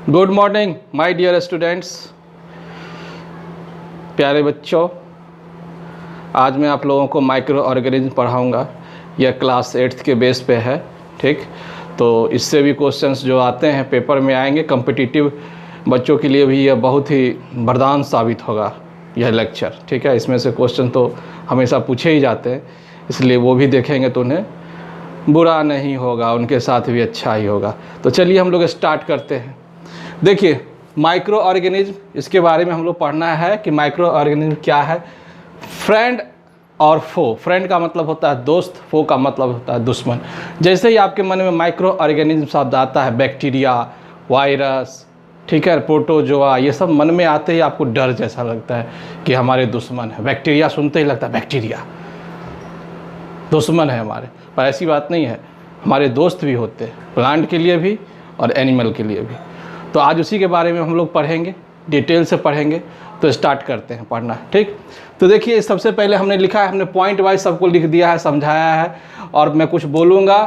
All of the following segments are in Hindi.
Good morning my dear students, प्यारे बच्चों। आज मैं आप लोगों को माइक्रो ऑर्गेनिज्म पढ़ाऊँगा। यह क्लास 8th के बेस पे है, ठीक। तो इससे भी क्वेश्चंस जो आते हैं पेपर में आएंगे। कॉम्पिटिटिव बच्चों के लिए भी यह बहुत ही वरदान साबित होगा यह लेक्चर, ठीक है। इसमें से क्वेश्चन तो हमेशा पूछे ही जाते हैं, इसलिए वो भी देखेंगे तो उन्हें बुरा नहीं होगा, उनके साथ भी अच्छा ही होगा। तो चलिए हम लोग स्टार्ट करते हैं। देखिए, माइक्रो ऑर्गेनिज्म, इसके बारे में हम लोग पढ़ना है कि माइक्रो ऑर्गेनिज्म क्या है। फ्रेंड और फो, फ्रेंड का मतलब होता है दोस्त, फो का मतलब होता है दुश्मन। जैसे ही आपके मन में माइक्रो ऑर्गेनिज्म शब्द आता है, बैक्टीरिया, वायरस, ठीक है, प्रोटोजोआ, ये सब मन में आते ही आपको डर जैसा लगता है कि हमारे दुश्मन है। बैक्टीरिया सुनते ही लगता है बैक्टीरिया दुश्मन है हमारे, पर ऐसी बात नहीं है, हमारे दोस्त भी होते हैं, प्लांट के लिए भी और एनिमल के लिए भी। तो आज उसी के बारे में हम लोग पढ़ेंगे, डिटेल से पढ़ेंगे। तो स्टार्ट करते हैं पढ़ना, ठीक। तो देखिए, सबसे पहले हमने लिखा है, हमने पॉइंट वाइज सबको लिख दिया है, समझाया है। और मैं कुछ बोलूँगा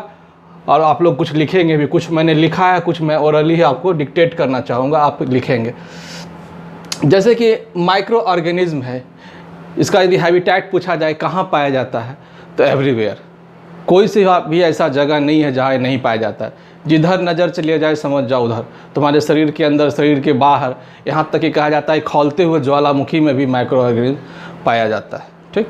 और आप लोग कुछ लिखेंगे भी। कुछ मैंने लिखा है, कुछ मैं ओरली ही आपको डिक्टेट करना चाहूँगा, आप लिखेंगे। जैसे कि माइक्रो ऑर्गेनिज्म है, इसका यदि हैबिटेट पूछा जाए कहाँ पाया जाता है, तो एवरीवेयर। कोई सी भी ऐसा जगह नहीं है जहाँ नहीं पाया जाता है। जिधर नज़र चले जाए समझ जाओ उधर। तुम्हारे शरीर के अंदर, शरीर के बाहर, यहाँ तक कि कहा जाता है खौलते हुए ज्वालामुखी में भी माइक्रो ऑर्गेनिज्म पाया जाता है, ठीक।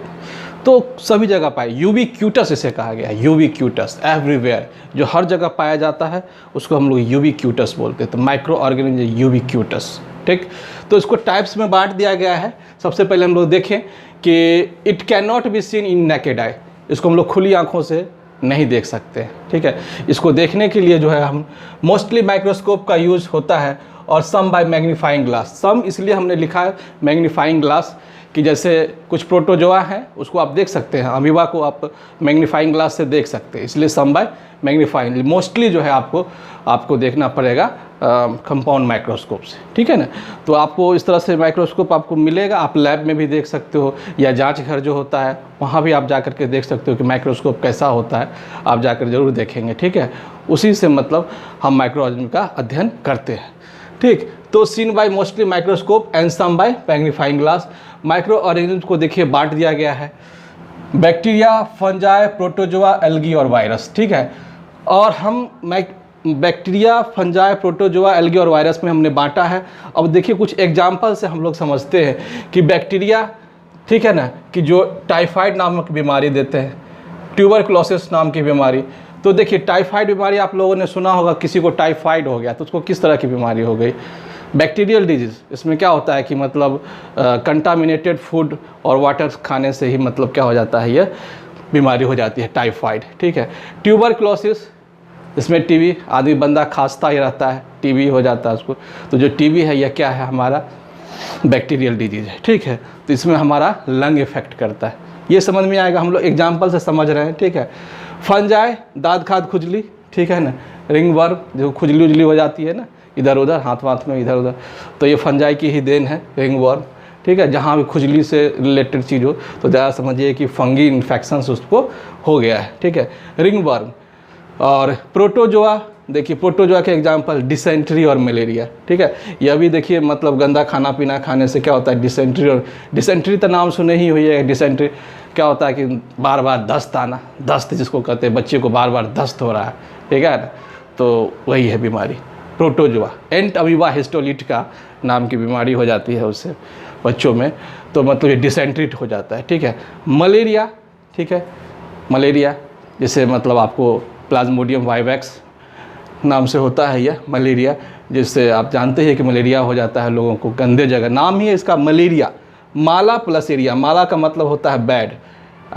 तो सभी जगह पाए। यूबिक्यूटस इसे कहा गया है, यूबिक्यूटस, एवरीवेयर, जो हर जगह पाया जाता है उसको हम लोग यूबिक्यूटस बोलते हैं। तो माइक्रो ऑर्गेनिज्म यूबिक्यूटस, ठीक। तो इसको टाइप्स में बांट दिया गया है। सबसे पहले हम लोग देखें कि it can not be seen in naked eye, इसको हम लोग खुली आंखों से नहीं देख सकते हैं, ठीक है। इसको देखने के लिए जो है हम मोस्टली माइक्रोस्कोप का यूज़ होता है, और सम बाय मैग्नीफाइंग ग्लास। सम इसलिए हमने लिखा है मैग्नीफाइंग ग्लास कि जैसे कुछ प्रोटोजोआ है उसको आप देख सकते हैं, अमीबा को आप मैग्नीफाइंग ग्लास से देख सकते हैं, इसलिए सम बाय मैग्नीफाइंग। मोस्टली जो है आपको देखना पड़ेगा कंपाउंड माइक्रोस्कोप से, ठीक है ना। तो आपको इस तरह से माइक्रोस्कोप आपको मिलेगा, आप लैब में भी देख सकते हो, या जांच घर जो होता है वहाँ भी आप जाकर के देख सकते हो कि माइक्रोस्कोप कैसा होता है, आप जाकर जरूर देखेंगे, ठीक है। उसी से मतलब हम माइक्रो ऑर्गेनिज्म का अध्ययन करते हैं, ठीक। तो seen by mostly microscope and some by magnifying glass. Microorganism को देखिए बांट दिया गया है, बैक्टीरिया, फंजाई, प्रोटोजोआ, एल्गी और वायरस, ठीक है। और हम बैक्टीरिया, फंजाई, प्रोटोजोआ, एल्गी और वायरस में हमने बांटा है। अब देखिए, कुछ एग्जाम्पल से हम लोग समझते हैं कि बैक्टीरिया, ठीक है ना, कि जो टाइफाइड नामक बीमारी देते हैं, ट्यूबरक्लोसिस नाम की बीमारी। तो देखिए, टाइफाइड बीमारी आप लोगों ने सुना होगा, किसी को टाइफाइड हो गया तो उसको किस तरह की बीमारी हो गई, बैक्टीरियल डिजीज़। इसमें क्या होता है कि मतलब कंटामिनेटेड फूड और वाटर खाने से ही मतलब क्या हो जाता है, ये बीमारी हो जाती है टाइफाइड, ठीक है। ट्यूबरक्लोसिस, इसमें टीबी, आदमी बंदा खांसता ही रहता है, टीबी हो जाता है उसको। तो जो टीबी है यह क्या है, हमारा बैक्टीरियल डिजीज़ है, ठीक है। तो इसमें हमारा लंग इफेक्ट करता है, ये समझ में आएगा, हम लोग एग्जाम्पल से समझ रहे हैं, ठीक है। फंजाई, दाद खाद खुजली, ठीक है ना, रिंग वर्म, जो खुजली उजली हो जाती है ना इधर उधर, हाथ में इधर उधर, तो ये फंजाई की ही देन है, रिंग वर्म, ठीक है। जहाँ भी खुजली से रिलेटेड चीज़ हो तो ज़्यादा समझिए कि फंगी इन्फेक्शंस उसको हो गया है, ठीक है, रिंग वर्म। और प्रोटोजोआ, देखिए प्रोटोजोआ के एग्जांपल डिसेंट्री और मलेरिया, ठीक है। यह भी देखिए मतलब गंदा खाना पीना खाने से क्या होता है, डिसेंट्री। और डिसेंट्री तो नाम सुने ही हुई है। डिसेंट्री क्या होता है कि बार बार दस्त आना, दस्त जिसको कहते हैं, बच्चे को बार बार दस्त हो रहा है, ठीक है ना, तो वही है बीमारी प्रोटोजोआ। एंट अमीबा हिस्टोलिटिका नाम की बीमारी हो जाती है उससे बच्चों में, तो मतलब ये डिसेंट्री हो जाता है, ठीक है। मलेरिया, ठीक है, मलेरिया जैसे मतलब आपको प्लाज्मोडियम वाइवैक्स नाम से होता है यह मलेरिया, जिससे आप जानते हैं कि मलेरिया हो जाता है लोगों को गंदे जगह। नाम ही है इसका मलेरिया, माला प्लस एरिया। माला का मतलब होता है बैड,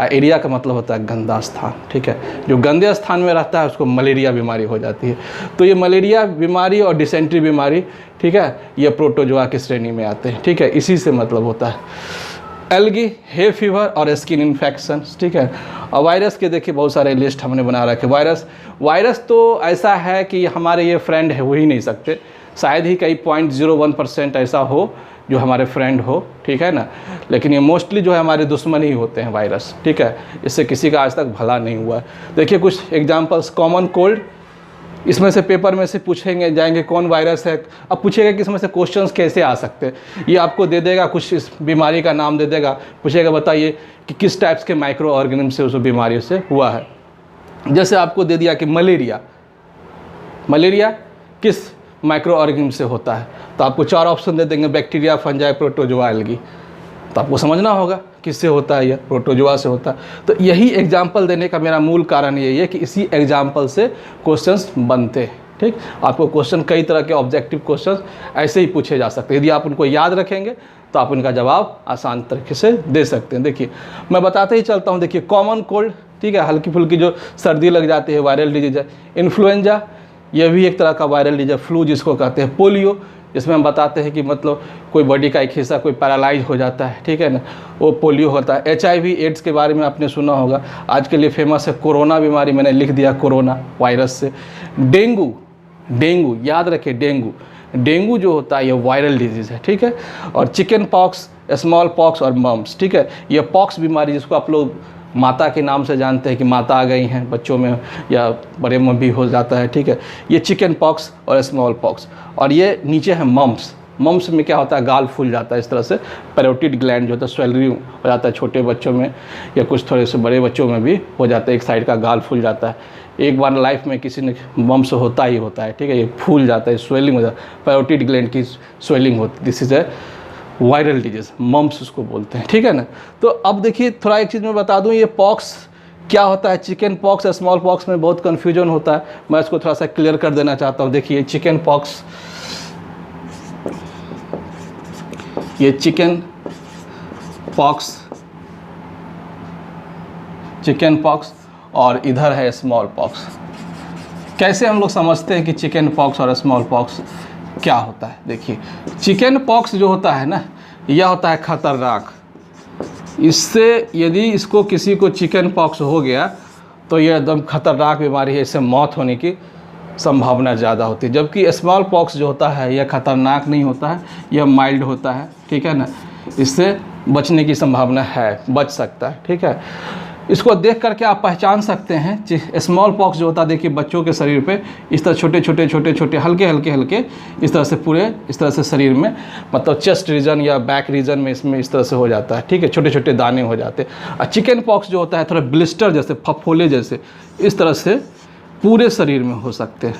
एरिया का मतलब होता है गंदा स्थान, ठीक है। जो गंदे स्थान में रहता है उसको मलेरिया बीमारी हो जाती है। तो ये मलेरिया बीमारी और डिसेंट्री बीमारी, ठीक है, ये प्रोटोजोआ की श्रेणी में आते हैं, ठीक है, इसी से मतलब होता है। एल्गी, हे फीवर और स्किन इन्फेक्शन, ठीक है। और वायरस के देखिए बहुत सारे लिस्ट हमने बना रखे। वायरस तो ऐसा है कि हमारे ये फ्रेंड है, हो ही नहीं सकते, शायद ही कहीं 0.01% ऐसा हो जो हमारे फ्रेंड हो, ठीक है ना। लेकिन ये मोस्टली जो है हमारे दुश्मन ही होते हैं वायरस, ठीक है। इससे किसी का आज तक भला नहीं हुआ। देखिए कुछ एग्जांपल्स, कॉमन कोल्ड, इसमें से पेपर में से पूछेंगे जाएंगे कौन वायरस है, अब पूछेगा कि इसमें से क्वेश्चंस कैसे आ सकते हैं, ये आपको दे देगा, कुछ इस बीमारी का नाम दे देगा, पूछेगा बताइए कि किस टाइप्स के माइक्रो ऑर्गेनिज्म से उस बीमारी से हुआ है। जैसे आपको दे दिया कि मलेरिया किस माइक्रो ऑर्गेनिज्म से होता है, तो आपको 4 ऑप्शन दे देंगे, बैक्टीरिया, फंजाई, प्रोटोजोआ, एल्गी। तो आपको समझना होगा किससे होता है, यह प्रोटोजोआ से होता है। तो यही एग्जाम्पल देने का मेरा मूल कारण यही है कि इसी एग्जाम्पल से क्वेश्चंस बनते हैं। ठीक, आपको क्वेश्चन कई तरह के ऑब्जेक्टिव क्वेश्चंस ऐसे ही पूछे जा सकते हैं, यदि आप उनको याद रखेंगे तो आप उनका जवाब आसान तरीके से दे सकते हैं। देखिए मैं बताते ही चलता हूँ। देखिए कॉमन कोल्ड, ठीक है, हल्की फुल्की जो सर्दी लग जाती है, वायरल डिजीज है। इन्फ्लुएंजा, यह भी एक तरह का वायरल डिजीज, फ्लू जिसको कहते हैं। पोलियो, इसमें हम बताते हैं कि मतलब कोई बॉडी का एक हिस्सा कोई पैरालाइज हो जाता है, ठीक है ना, वो पोलियो होता है। HIV एड्स के बारे में आपने सुना होगा, आज के लिए फेमस है। कोरोना बीमारी मैंने लिख दिया, कोरोना वायरस से। डेंगू याद रखें, डेंगू जो होता है ये वायरल डिजीज़ है, ठीक है। और चिकन पॉक्स, स्मॉल पॉक्स और मम्स, ठीक है, ये पॉक्स बीमारी जिसको आप लोग माता के नाम से जानते हैं कि माता आ गई हैं बच्चों में या बड़े में भी हो जाता है, ठीक है। ये चिकन पॉक्स और स्मॉल पॉक्स। और ये नीचे है मम्स में क्या होता है, गाल फूल जाता है इस तरह से, पैरोटिड ग्लैंड जो होता है स्वेलरिंग हो जाता है छोटे बच्चों में, या कुछ थोड़े से बड़े बच्चों में भी हो जाता है, एक साइड का गाल फूल जाता है। एक बार लाइफ में किसी ने मम्स होता ही होता है, ठीक है, ये फूल जाता है, स्वेलिंग हो जाता है, पैरोटिड ग्लैंड की स्वेलिंग होती है। This is a viral disease, mumps उसको बोलते हैं, ठीक है ना। तो अब देखिए थोड़ा एक चीज़ मैं बता दूं, ये पॉक्स क्या होता है, चिकन पॉक्स या स्मॉल पॉक्स में बहुत कन्फ्यूजन होता है, मैं इसको थोड़ा सा क्लियर कर देना चाहता हूँ। देखिए चिकन पॉक्स, ये चिकन पॉक्स और इधर है स्मॉल पॉक्स। कैसे हम लोग समझते हैं कि चिकन पॉक्स और स्मॉल पॉक्स क्या होता है। देखिए चिकन पॉक्स जो होता है ना, यह होता है खतरनाक। इससे यदि इसको किसी को चिकन पॉक्स हो गया तो यह एकदम खतरनाक बीमारी है, इससे मौत होने की संभावना ज़्यादा होती है। जबकि स्मॉल पॉक्स जो होता है यह खतरनाक नहीं होता है, यह माइल्ड होता है, ठीक है ना, इससे बचने की संभावना है, बच सकता है, ठीक है। इसको देख करके आप पहचान सकते हैं। स्मॉल पॉक्स जो होता है, देखिए बच्चों के शरीर पे इस तरह छोटे छोटे हल्के इस तरह से पूरे इस तरह से शरीर में, मतलब चेस्ट रीजन या बैक रीजन में इसमें इस तरह से हो जाता है, ठीक है, छोटे छोटे दाने हो जाते हैं। और चिकन पॉक्स जो होता है थोड़ा ब्लिस्टर जैसे, फफोले जैसे इस तरह से पूरे शरीर में हो सकते हैं।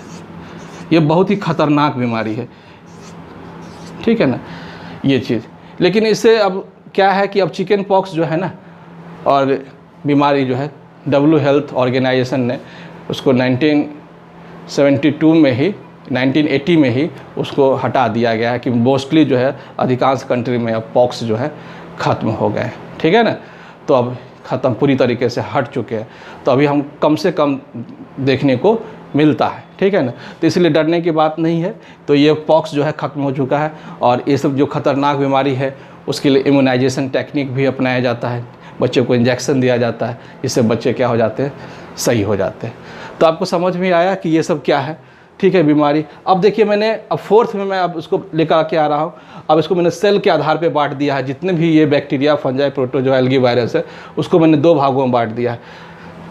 ये बहुत ही खतरनाक बीमारी है, ठीक है ना, ये चीज़। लेकिन इससे अब क्या है कि अब चिकन पॉक्स जो है ना, और बीमारी जो है WHO हेल्थ ऑर्गेनाइजेशन ने उसको 1972 में ही 1980 में ही उसको हटा दिया गया है कि मोस्टली जो है अधिकांश कंट्री में अब पॉक्स जो है ख़त्म हो गए, ठीक है ना। तो अब ख़त्म पूरी तरीके से हट चुके हैं, तो अभी हम कम से कम देखने को मिलता है, ठीक है ना। तो इसलिए डरने की बात नहीं है। तो ये पॉक्स जो है ख़त्म हो चुका है, और ये सब जो खतरनाक बीमारी है उसके लिए इम्यूनाइजेशन टेक्निक भी अपनाया जाता है, बच्चों को इंजेक्शन दिया जाता है, इससे बच्चे क्या हो जाते हैं, सही हो जाते हैं। तो आपको समझ में आया कि ये सब क्या है, ठीक है, बीमारी। अब देखिए मैंने अब 4th में मैं अब उसको लेकर के आ रहा हूँ। अब इसको मैंने सेल के आधार पे बांट दिया है, जितने भी ये bacteria, fungi, protozoa, algae virus है उसको मैंने 2 भागों में बांट दिया है।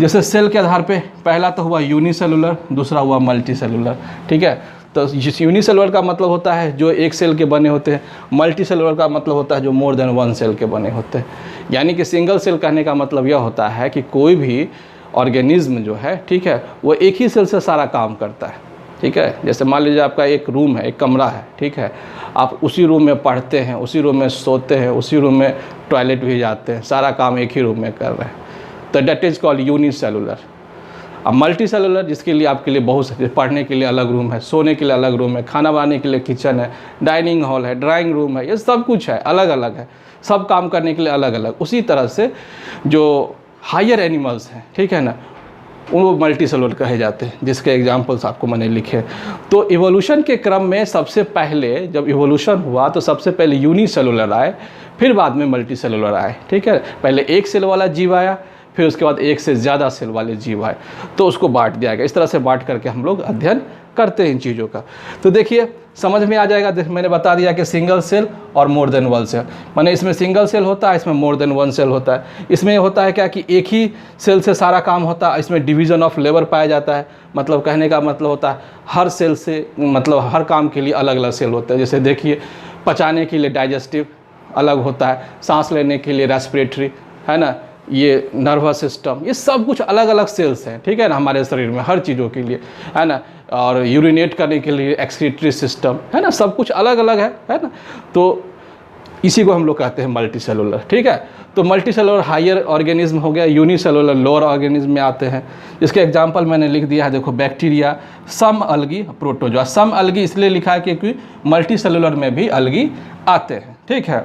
जैसे सेल के आधार पे पहला तो हुआ यूनिसेलुलर, दूसरा हुआ मल्टीसेलुलर, ठीक है। तो यूनिसेलुलर का मतलब होता है जो एक सेल के बने होते हैं, मल्टीसेलुलर का मतलब होता है जो मोर देन 1 सेल के बने होते हैं। यानी कि सिंगल सेल कहने का मतलब यह होता है कि कोई भी ऑर्गेनिज्म जो है, ठीक है, वो एक ही सेल से सारा काम करता है, ठीक है। जैसे मान लीजिए आपका एक रूम है, एक कमरा है, ठीक है, आप उसी रूम में पढ़ते हैं, उसी रूम में सोते हैं, उसी रूम में टॉयलेट भी जाते हैं, सारा काम एक ही रूम में कर रहे हैं, तो डेट इज़ कॉल्ड यूनिसेलुलर। अब मल्टी सेलुलर जिसके लिए आपके लिए बहुत सारे, पढ़ने के लिए अलग रूम है, सोने के लिए अलग रूम है, खाना बनाने के लिए किचन है, डाइनिंग हॉल है, ड्राइंग रूम है, ये सब कुछ है, अलग अलग है, सब काम करने के लिए अलग अलग। उसी तरह से जो हायर एनिमल्स हैं, ठीक है ना, वो मल्टी सेलुलर कहे जाते हैं, जिसके एग्जाम्पल्स आपको मैंने लिखे। तो इवोल्यूशन के क्रम में सबसे पहले जब इवोल्यूशन हुआ तो सबसे पहले यूनिसेलुलर आए, फिर बाद में मल्टी सेलुलर आए, ठीक है। पहले एक सेल वाला जीव आया, फिर उसके बाद एक से ज़्यादा सेल वाले जीव आए, तो उसको बांट दिया गया। इस तरह से बांट करके हम लोग अध्ययन करते हैं इन चीज़ों का। तो देखिए समझ में आ जाएगा। मैंने बता दिया कि सिंगल सेल और मोर देन वन सेल, माने इसमें सिंगल सेल होता है, इसमें मोर देन वन सेल होता है। इसमें होता है क्या कि एक ही सेल से सारा काम होता है, इसमें डिवीज़न ऑफ लेबर पाया जाता है। मतलब कहने का मतलब होता है हर सेल से मतलब हर काम के लिए अलग अलग सेल होता है। जैसे देखिए पचाने के लिए डाइजेस्टिव अलग होता है, सांस लेने के लिए रेस्पिरेटरी, है ना, ये नर्वस सिस्टम, ये सब कुछ अलग अलग सेल्स हैं, ठीक है ना, हमारे शरीर में हर चीज़ों के लिए, है ना। और यूरिनेट करने के लिए एक्सक्रीटरी सिस्टम, है ना, सब कुछ अलग अलग है ना। तो इसी को हम लोग कहते हैं मल्टी सेलुलर, ठीक है। तो मल्टी सेलुलर हायर ऑर्गेनिज्म हो गया, यूनिसेलुलर लोअर ऑर्गेनिज्म में आते हैं। इसके एग्जांपल मैंने लिख दिया है, देखो बैक्टीरिया, सम अलगी, प्रोटोजोआ। सम अलगी इसलिए लिखा है क्योंकि मल्टी सेलुलर में भी अलगी आते हैं, ठीक है।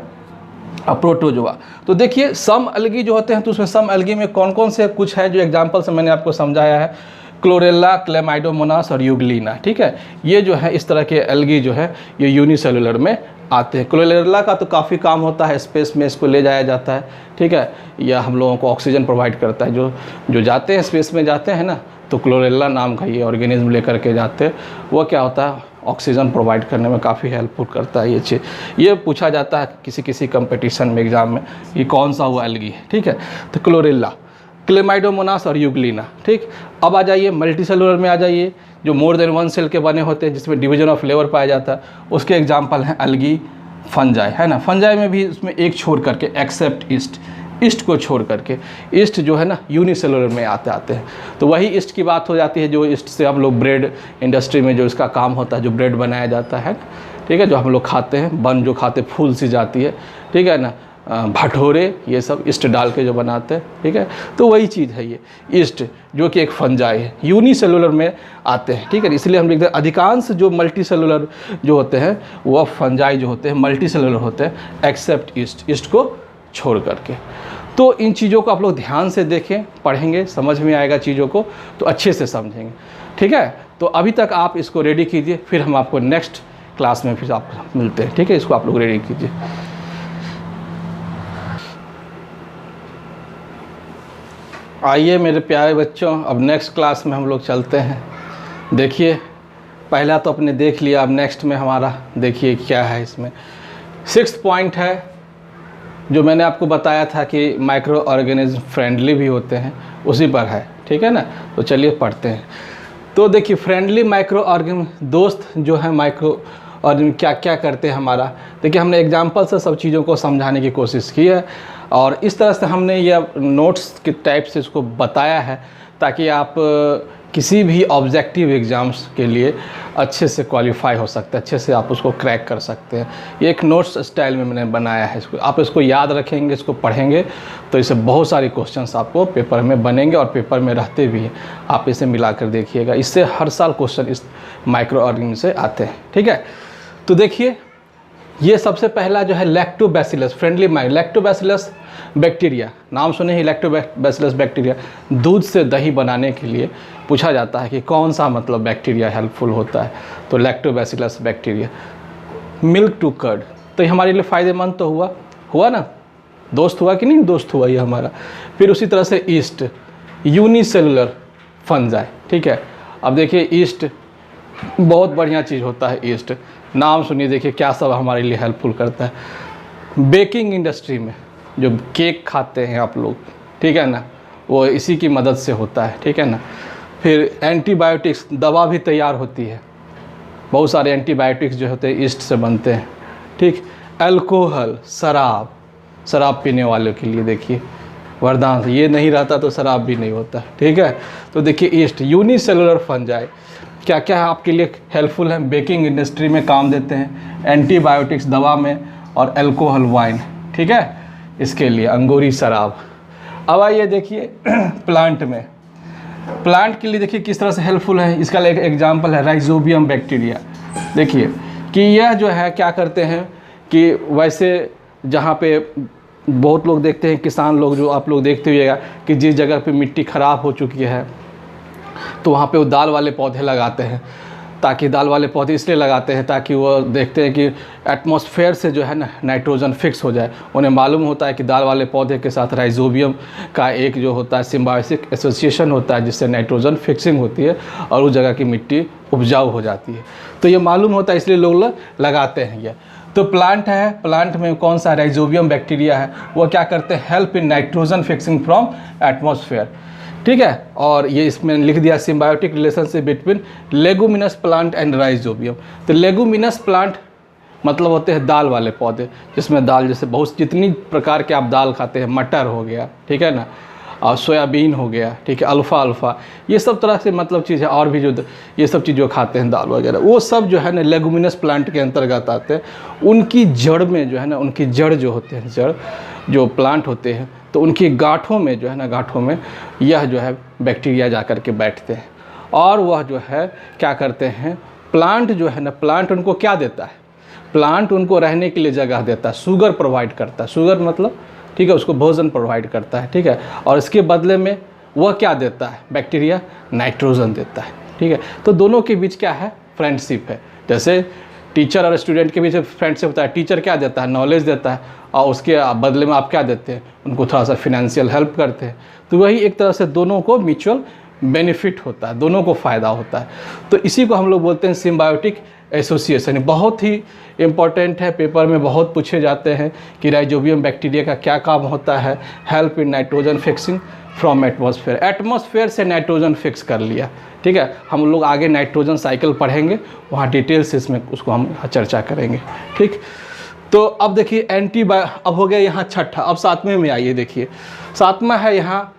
अब प्रोटोजोआ, तो देखिए सम अलगी जो होते हैं तो उसमें सम अलगी में कौन कौन से कुछ है जो एग्जांपल से मैंने आपको समझाया है, क्लोरेला, क्लेमाइडोमोनास और यूग्लिना, ठीक है। ये जो है इस तरह के अलगी जो है ये यूनिसेलुलर में आते हैं। क्लोरेला का तो काफ़ी काम होता है, स्पेस में इसको ले जाया जाता है, ठीक है, या हम लोगों को ऑक्सीजन प्रोवाइड करता है। जो जाते हैं स्पेस में जाते हैं ना, तो क्लोरेला नाम का ये ऑर्गेनिज्म लेकर के जाते हैं, वो क्या होता है ऑक्सीजन प्रोवाइड करने में काफ़ी हेल्पफुल करता है ये चीज़। ये पूछा जाता है किसी कंपटीशन में, एग्ज़ाम में, ये कौन सा हुआ एल्गी है, ठीक है। तो क्लोरेला, क्लेमाइडोमोनास और यूग्लिना, ठीक। अब आ जाइए मल्टी सेलुलर में आ जाइए, जो मोर देन वन सेल के बने होते हैं जिसमें डिवीजन ऑफ लेबर पाया जाता है, उसके एग्जाम्पल हैं अलगी, फंजाई, है ना। फंजाई में भी उसमें एक छोड़ करके एक्सेप्ट ईस्ट को छोड़ करके, ईस्ट जो है ना यूनिसेलुलर में आते हैं। तो वही ईस्ट की बात हो जाती है, जो ईस्ट से हम लोग ब्रेड इंडस्ट्री में जो इसका काम होता है, जो ब्रेड बनाया जाता है, ठीक है, जो हम लोग खाते हैं, बन जो खाते फूल सी जाती है, ठीक है ना, भटोरे, ये सब ईस्ट डाल के जो बनाते हैं, ठीक है। तो वही चीज़ है ये ईस्ट, जो कि एक फंजाई है, यूनिसेलुलर में आते हैं, ठीक है। इसलिए हम लिखते हैं अधिकांश जो मल्टी सेलुलर जो होते हैं वो फंजाई जो होते हैं मल्टी सेलुलर होते हैं, एक्सेप्ट ईस्ट को छोड़ करके। तो इन चीज़ों को आप लोग ध्यान से देखें, पढ़ेंगे, समझ में आएगा चीज़ों को, तो अच्छे से समझेंगे, ठीक है। तो अभी तक आप इसको रेडी कीजिए, फिर हम आपको नेक्स्ट क्लास में फिर आप मिलते हैं, ठीक है। इसको आप लोग रेडी कीजिए। आइए मेरे प्यारे बच्चों, अब नेक्स्ट क्लास में हम लोग चलते हैं। देखिए पहला तो आपने देख लिया, अब नेक्स्ट में हमारा देखिए क्या है। इसमें 6th पॉइंट है जो मैंने आपको बताया था कि माइक्रो ऑर्गेनिज्म फ्रेंडली भी होते हैं, उसी पर है, ठीक है ना। तो चलिए पढ़ते हैं। तो देखिए फ्रेंडली माइक्रो ऑर्गेनिज्म, दोस्त जो है माइक्रो ऑर्गेनिज्म क्या क्या करते हैं हमारा, देखिए हमने एग्जांपल से सब चीज़ों को समझाने की कोशिश की है, और इस तरह से हमने यह नोट्स के टाइप से इसको बताया है ताकि आप किसी भी ऑब्जेक्टिव एग्ज़ाम्स के लिए अच्छे से क्वालिफाई हो सकते हैं, अच्छे से आप उसको क्रैक कर सकते हैं। ये एक नोट्स स्टाइल में मैंने बनाया है इसको, आप इसको याद रखेंगे, इसको पढ़ेंगे तो इससे बहुत सारे क्वेश्चंस आपको पेपर में बनेंगे और पेपर में रहते भी हैं। आप इसे मिला कर देखिएगा, इससे हर साल क्वेश्चन इस माइक्रो ऑर्गेनिज्म से आते हैं, ठीक है। तो देखिए ये सबसे पहला जो है लैक्टोबैसिलस फ्रेंडली लैक्टोबैसिलस बैक्टीरिया, नाम सुने ही लैक्टोबैसिलस बैक्टीरिया। दूध से दही बनाने के लिए पूछा जाता है कि कौन सा मतलब बैक्टीरिया हेल्पफुल होता है, तो lactobacillus bacteria. Milk to curd, तो ये हमारे लिए फ़ायदेमंद तो हुआ ना, दोस्त हुआ कि नहीं दोस्त हुआ ये हमारा। फिर उसी तरह से ईस्ट, यूनिसेलुलर फंजाई, ठीक है। अब देखिए ईस्ट बहुत बढ़िया चीज़ होता है, ईस्ट नाम सुनिए, देखिए क्या सब हमारे लिए हेल्पफुल करता है। बेकिंग इंडस्ट्री में जो केक खाते हैं आप लोग, ठीक है ना, वो इसी की मदद से होता है, ठीक है ना। फिर एंटीबायोटिक्स, दवा भी तैयार होती है, बहुत सारे एंटीबायोटिक्स जो होते हैं ईस्ट से बनते हैं, ठीक। अल्कोहल, शराब पीने वालों के लिए देखिए वरदान, ये नहीं रहता तो शराब भी नहीं होता, ठीक है। तो देखिए ईस्ट, यूनिसेलुलर फंजाई क्या क्या आपके लिए हेल्पफुल हैं, बेकिंग इंडस्ट्री में काम देते हैं, एंटीबायोटिक्स दवा में, और अल्कोहल वाइन, ठीक है, इसके लिए अंगूरी शराब। अब आइए देखिए प्लांट में, प्लांट के लिए देखिए किस तरह से हेल्पफुल है। इसका एक एग्जांपल है राइजोबियम बैक्टीरिया। देखिए कि यह जो है क्या करते हैं कि वैसे जहाँ पे बहुत लोग देखते हैं, किसान लोग जो आप लोग देखते हुएगा कि जिस जगह पे मिट्टी ख़राब हो चुकी है तो वहाँ पे वो दाल वाले पौधे लगाते हैं। ताकि दाल वाले पौधे इसलिए लगाते हैं ताकि वो देखते हैं कि एटमॉस्फेयर से जो है ना नाइट्रोजन फिक्स हो जाए। उन्हें मालूम होता है कि दाल वाले पौधे के साथ राइजोबियम का एक जो होता है सिम्बायोसिक एसोसिएशन होता है, जिससे नाइट्रोजन फिक्सिंग होती है और उस जगह की मिट्टी उपजाऊ हो जाती है। तो ये मालूम होता है, इसलिए लोग लगाते हैं ये। तो प्लांट है, प्लांट में कौन सा राइजोबियम बैक्टीरिया है, वो क्या करते हैं, help in nitrogen fixing from atmosphere, ठीक है। और ये इसमें लिख दिया symbiotic relationship between leguminous plant and rhizobium. तो लेगुमिनस प्लांट मतलब होते हैं दाल वाले पौधे, जिसमें दाल जैसे बहुत जितनी प्रकार के आप दाल खाते हैं, मटर हो गया, ठीक है ना, और सोयाबीन हो गया, ठीक है, अल्फ़ा, ये सब तरह से मतलब चीज़ है। और भी जो ये सब चीज़ जो खाते हैं दाल वगैरह, वो सब जो है ना लेगुमिनस प्लांट के अंतर्गत आते हैं। उनकी जड़ में जो है ना, उनकी जड़ जो होते हैं, जड़ जो प्लांट होते हैं, तो उनकी गांठों में जो है ना, गांठों में यह जो है बैक्टीरिया जा कर के बैठते हैं और वह जो है क्या करते हैं, प्लांट जो है ना, प्लांट उनको क्या देता है, प्लांट उनको रहने के लिए जगह देता है, शुगर प्रोवाइड करता है, शुगर मतलब ठीक है, उसको भोजन प्रोवाइड करता है, ठीक है। और इसके बदले में वह क्या देता है, बैक्टीरिया नाइट्रोजन देता है, ठीक है। तो दोनों के बीच क्या है, फ्रेंडशिप है। जैसे टीचर और स्टूडेंट के बीच फ्रेंडशिप होता है, टीचर क्या देता है, नॉलेज देता है, और उसके बदले में आप क्या देते हैं, उनको थोड़ा सा फिनेंशियल हेल्प करते हैं। तो वही एक तरह से दोनों को म्यूचुअल बेनिफिट होता है, दोनों को फ़ायदा होता है। तो इसी को हम लोग बोलते हैं सिम्बायोटिक एसोसिएशन। बहुत ही इम्पॉर्टेंट है, पेपर में बहुत पूछे जाते हैं कि राइजोबियम बैक्टीरिया का क्या काम होता है, help in nitrogen fixing from atmosphere. Atmosphere से नाइट्रोजन फिक्स कर लिया, ठीक है। हम लोग आगे नाइट्रोजन साइकिल पढ़ेंगे, वहाँ डिटेल से इसमें उसको हम चर्चा करेंगे, ठीक। तो अब देखिए अब हो गया यहाँ छठा, अब सातवें में आइए। देखिए सातवां है यहाँ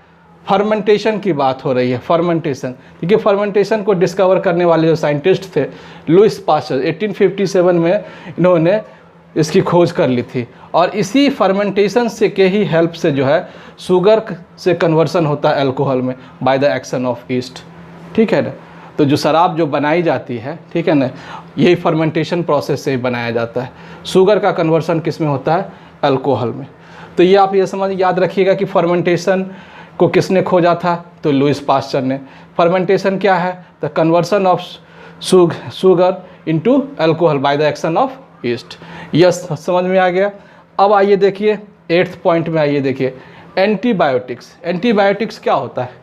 फर्मेंटेशन की बात हो रही है, फर्मेंटेशन। देखिए फर्मेंटेशन को डिस्कवर करने वाले जो साइंटिस्ट थे, लुइस पास्चर, 1857 में इन्होंने इसकी खोज कर ली थी। और इसी फर्मेंटेशन से के ही हेल्प से जो है शुगर से कन्वर्सन होता है अल्कोहल में by the action of east, ठीक है ना। तो जो शराब जो बनाई जाती है, ठीक है ना, यही फर्मेंटेशन प्रोसेस से ही बनाया जाता है। शुगर का कन्वर्सन किस में होता है, अल्कोहल में। तो ये आप ये याद रखिएगा कि फर्मेंटेशन को किसने खोजा था, तो लुइस पास्चर ने। फर्मेंटेशन क्या है, the conversion of sugar into alcohol by the action of east. Yes, समझ में आ गया। अब आइए देखिए 8th पॉइंट में आइए देखिए, एंटीबायोटिक्स। एंटीबायोटिक्स क्या होता है,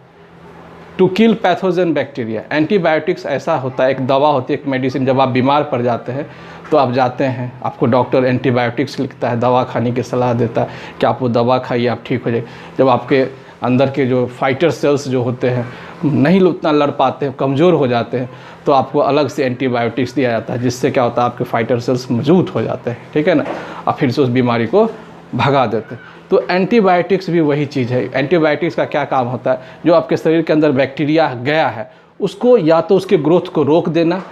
to kill pathogen bacteria. Antibiotics ऐसा होता है, एक दवा होती है, एक मेडिसिन। जब आप बीमार पड़ जाते हैं तो आप जाते हैं, आपको डॉक्टर एंटीबायोटिक्स लिखता है, दवा खाने की सलाह देता है कि आप वो दवा खाइए, आप ठीक हो जाए। जब आपके अंदर के जो फाइटर सेल्स जो होते हैं नहीं उतना लड़ पाते हैं, कमज़ोर हो जाते हैं, तो आपको अलग से एंटीबायोटिक्स दिया जाता है, जिससे क्या होता है, आपके फाइटर सेल्स मजबूत हो जाते हैं, ठीक है ना, और फिर से उस बीमारी को भगा देते हैं। तो एंटीबायोटिक्स भी वही चीज़ है। एंटीबायोटिक्स का क्या काम होता है, जो आपके शरीर के अंदर बैक्टीरिया गया है उसको या तो उसके ग्रोथ को रोक देना,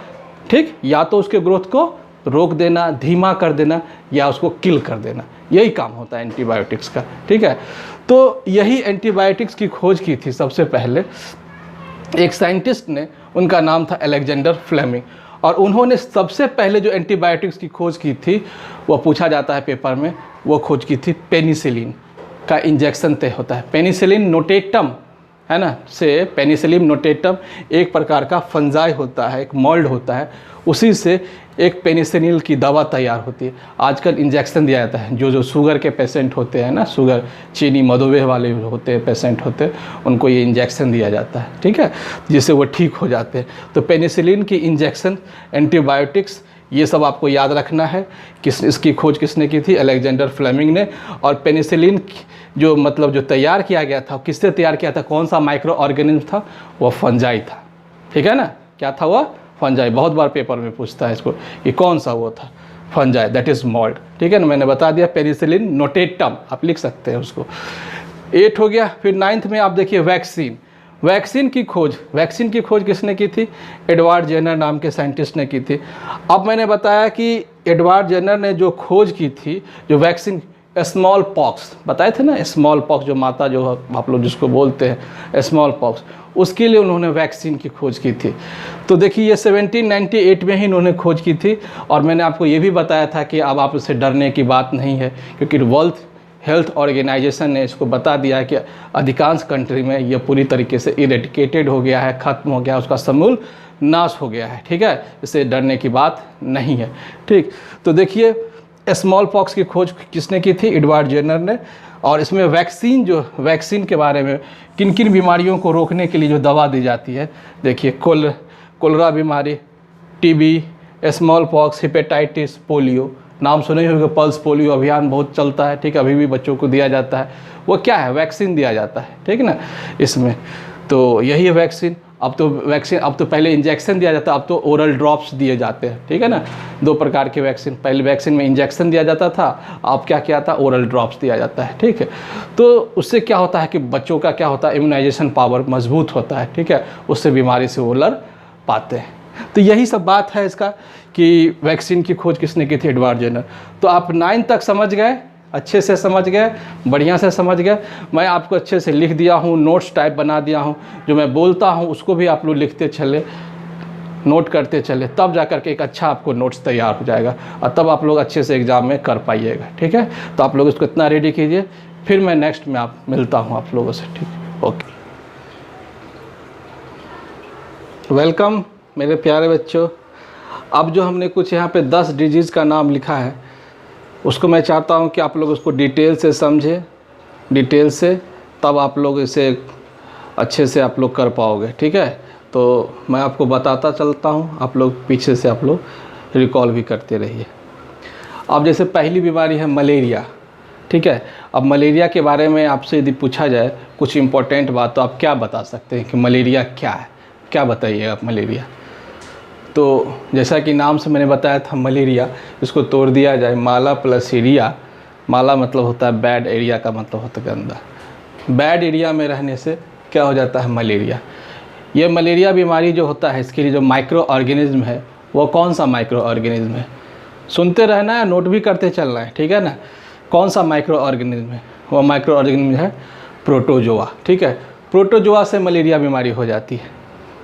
ठीक, या तो उसके ग्रोथ को रोक देना, धीमा कर देना, या उसको किल कर देना, यही काम होता है एंटीबायोटिक्स का, ठीक है। तो यही एंटीबायोटिक्स की खोज की थी सबसे पहले एक साइंटिस्ट ने, उनका नाम था अलेक्जेंडर फ्लेमिंग। और उन्होंने सबसे पहले जो एंटीबायोटिक्स की खोज की थी, वो पूछा जाता है पेपर में, वो खोज की थी पेनिसिलिन का इंजेक्शन तय होता है। पेनिसिलिन नोटेटम है ना, से पेनिसिलिन नोटेटम एक प्रकार का फंजाई होता है, एक मोल्ड होता है, उसी से एक पेनिसिलिन की दवा तैयार होती है। आजकल इंजेक्शन दिया जाता है, जो शुगर के पेशेंट होते हैं ना, शुगर चीनी मधुमेह वाले होते हैं, पेशेंट होते हैं, उनको ये इंजेक्शन दिया जाता है, ठीक है, जिससे वो ठीक हो जाते हैं। तो पेनिसिलिन की इंजेक्शन, एंटीबायोटिक्स, ये सब आपको याद रखना है। इसकी खोज किसने की थी, अलेक्जेंडर फ्लेमिंग ने। और पेनिसिलिन जो मतलब जो तैयार किया गया था, किससे तैयार किया था, कौन सा माइक्रो ऑर्गेनिज्म था, वो फंजाई था, ठीक है ना, क्या था वह, फंजाई। बहुत बार पेपर में पूछता है इसको कि कौन सा वो था, फंजाई, दैट इज़ मोल्ड, ठीक है ना, मैंने बता दिया। पेनिसिलिन नोटेटम आप लिख सकते हैं उसको। 8 हो गया। फिर 9th में आप देखिए वैक्सीन। वैक्सीन की खोज किसने की थी, एडवर्ड जेनर नाम के साइंटिस्ट ने की थी। अब मैंने बताया कि एडवर्ड जेनर ने जो खोज की थी, जो वैक्सीन, स्मॉल पॉक्स बताए थे ना, स्मॉल पॉक्स जो माता जो आप लोग जिसको बोलते हैं स्मॉल पॉक्स, उसके लिए उन्होंने वैक्सीन की खोज की थी। तो देखिए ये 1798 में ही इन्होंने खोज की थी। और मैंने आपको ये भी बताया था कि अब आप इससे डरने की बात नहीं है, क्योंकि वर्ल्ड हेल्थ ऑर्गेनाइजेशन ने इसको बता दिया है कि अधिकांश कंट्री में ये पूरी तरीके से इरेडिकेटेड हो गया है, ख़त्म हो गया, उसका समूल नाश हो गया है, ठीक है, इससे डरने की बात नहीं है, ठीक। तो देखिए स्मॉल पॉक्स की खोज किसने की थी? एडवर्ड जेनर ने। और इसमें वैक्सीन के बारे में किन किन बीमारियों को रोकने के लिए जो दवा दी जाती है, देखिए कोलरा बीमारी, TB, small pox, hepatitis, polio, नाम सुने ही होंगे, पल्स पोलियो अभियान बहुत चलता है, ठीक है, अभी भी बच्चों को दिया जाता है। वो क्या है? वैक्सीन दिया जाता है, ठीक है ना, इसमें। तो यही है वैक्सीन। अब तो पहले इंजेक्शन दिया जाता, अब तो ओरल ड्रॉप्स दिए जाते हैं, ठीक है ना। 2 प्रकार के वैक्सीन, पहले वैक्सीन में इंजेक्शन दिया जाता था, अब क्या था, ओरल ड्रॉप्स दिया जाता है, ठीक है। तो उससे क्या होता है कि बच्चों का क्या होता है, इम्यूनाइजेशन पावर मजबूत होता है, ठीक है, उससे बीमारी से वो लड़ पाते हैं। तो यही सब बात है इसका कि वैक्सीन की खोज किसने की थी? Edward Jenner. तो आप 9 तक समझ गए, अच्छे से समझ गए, बढ़िया से समझ गए। मैं आपको अच्छे से लिख दिया हूँ, नोट्स टाइप बना दिया हूँ, जो मैं बोलता हूँ उसको भी आप लोग लिखते चले, नोट करते चले, तब जा कर के एक अच्छा आपको नोट्स तैयार हो जाएगा और तब आप लोग अच्छे से एग्ज़ाम में कर पाइएगा, ठीक है। तो आप लोग इसको इतना रेडी कीजिए, फिर मैं नेक्स्ट में मिलता हूँ आप लोगों से, ठीक। ओके, वेलकम मेरे प्यारे बच्चों। अब जो हमने कुछ यहाँ पे 10 डिजीज़ का नाम लिखा है, उसको मैं चाहता हूँ कि आप लोग उसको डिटेल से समझें, डिटेल से, तब आप लोग इसे अच्छे से आप लोग कर पाओगे, ठीक है। तो मैं आपको बताता चलता हूँ, आप लोग पीछे से आप लोग रिकॉल भी करते रहिए। अब जैसे पहली बीमारी है मलेरिया, ठीक है। अब मलेरिया के बारे में आपसे यदि पूछा जाए कुछ इम्पोर्टेंट बात, तो आप क्या बता सकते हैं कि मलेरिया क्या है? क्या बताइए आप मलेरिया? तो जैसा कि नाम से मैंने बताया था मलेरिया, इसको तोड़ दिया जाए, माला प्लस एरिया। माला मतलब होता है बैड, एरिया का मतलब होता है गंदा। बैड एरिया में रहने से क्या हो जाता है? मलेरिया। ये मलेरिया बीमारी जो होता है, इसके लिए जो माइक्रो ऑर्गेनिज्म है, वो कौन सा माइक्रो ऑर्गेनिज्म है? सुनते रहना है, नोट भी करते चलना है, ठीक है ना। कौन सा माइक्रो ऑर्गेनिज्म है? वो माइक्रो ऑर्गेनिज्म है प्रोटोजोआ, ठीक है। प्रोटोजोआ से मलेरिया बीमारी हो जाती है,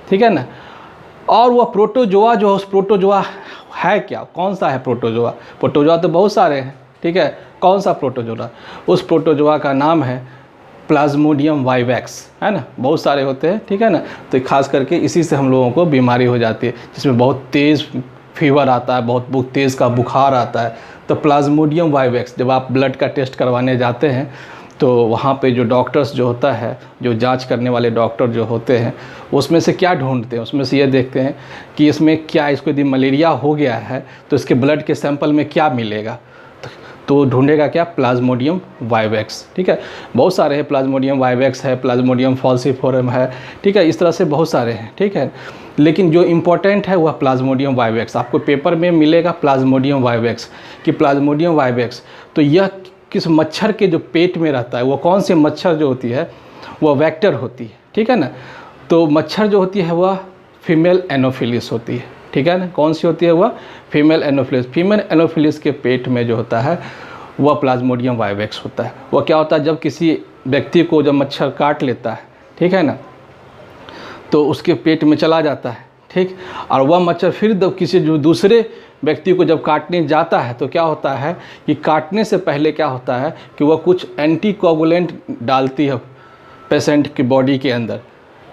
ठीक है ना। और वह प्रोटोजोआ जो है, उस प्रोटोजोआ है क्या? कौन सा है प्रोटोजोआ? प्रोटोजोआ तो बहुत सारे हैं, ठीक है। कौन सा प्रोटोजोआ? उस प्रोटोजोआ का नाम है प्लाज्मोडियम वाइवैक्स, है ना। बहुत सारे होते हैं, ठीक है ना। तो खास करके इसी से हम लोगों को बीमारी हो जाती है, जिसमें बहुत तेज़ फीवर आता है, बहुत तेज़ का बुखार आता है। तो प्लाज्मोडियम वाइवैक्स, जब आप ब्लड का टेस्ट करवाने जाते हैं तो वहाँ पे जो डॉक्टर्स जो होता है, जो जांच करने वाले डॉक्टर जो होते हैं, उसमें से क्या ढूंढते हैं? उसमें से ये देखते हैं कि इसमें क्या, इसको यदि मलेरिया हो गया है तो इसके ब्लड के सैंपल में क्या मिलेगा, तो ढूंढेगा क्या? प्लाज्मोडियम वाइवैक्स, ठीक है। बहुत सारे हैं, प्लाज्मोडियम वाइवैक्स है, प्लाज्मोडियम फॉल्सिफोरम है, ठीक है, इस तरह से बहुत सारे हैं, ठीक है। लेकिन जो इम्पोर्टेंट है वह प्लाज्मोडियम वाइवैक्स। आपको पेपर में मिलेगा प्लाज्मोडियम वाइवैक्स, कि प्लाज्मोडियम वाइवैक्स तो यह किस मच्छर के जो पेट में रहता है, वो कौन से मच्छर जो होती है, वह वेक्टर होती है, ठीक है ना। तो मच्छर जो होती है वह फीमेल एनोफिलिस होती है, ठीक है ना। कौन सी होती है? वह फीमेल एनोफिलिस। फीमेल एनोफिलिस के पेट में जो होता है वह प्लाज्मोडियम वाइवैक्स होता है। वह क्या होता है, जब किसी व्यक्ति को जब मच्छर काट लेता है, ठीक है ना, तो उसके पेट में चला जाता है, ठीक। और वह मच्छर फिर जब किसी जो दूसरे व्यक्ति को जब काटने जाता है तो क्या होता है कि काटने से पहले क्या होता है कि वह कुछ एंटीकोगुलेंट डालती है पेशेंट की बॉडी के अंदर,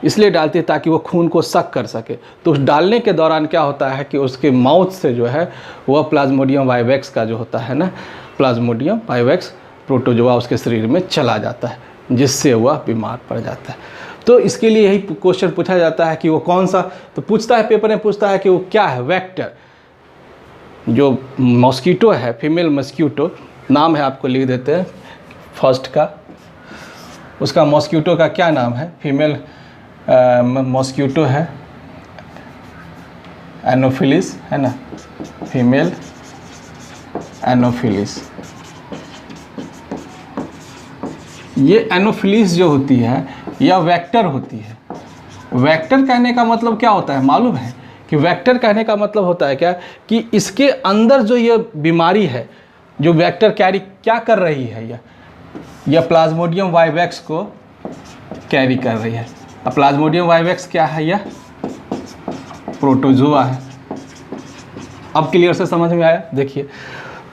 इसलिए डालती है ताकि वो खून को सक कर सके। तो उस डालने के दौरान क्या होता है कि उसके माउथ से जो है वह प्लाज्मोडियम वाइवैक्स का जो होता है ना, प्लाज्मोडियम वाइवैक्स प्रोटोजोआ उसके शरीर में चला जाता है, जिससे वह बीमार पड़ जाता है। तो इसके लिए यही क्वेश्चन पूछा जाता है कि वो कौन सा, तो पूछता है पेपर में, पूछता है कि वो क्या है? वेक्टर। जो मॉस्किटो है, फीमेल मॉस्किटो नाम है, आपको लिख देते हैं फर्स्ट का, उसका मॉस्किटो का क्या नाम है? फीमेल मॉस्किटो है एनोफिलिस, है ना, फीमेल एनोफिलिस। ये एनोफिलिस जो होती है यह वेक्टर होती है। वेक्टर कहने का मतलब क्या होता है मालूम है? कि वेक्टर कहने का मतलब होता है क्या, कि इसके अंदर जो ये बीमारी है, जो वेक्टर कैरी क्या कर रही है, यह प्लाज्मोडियम वाइवैक्स को कैरी कर रही है। अब प्लाज्मोडियम वाइवैक्स क्या है? यह प्रोटोजोआ है। अब क्लियर से समझ में आया? देखिए,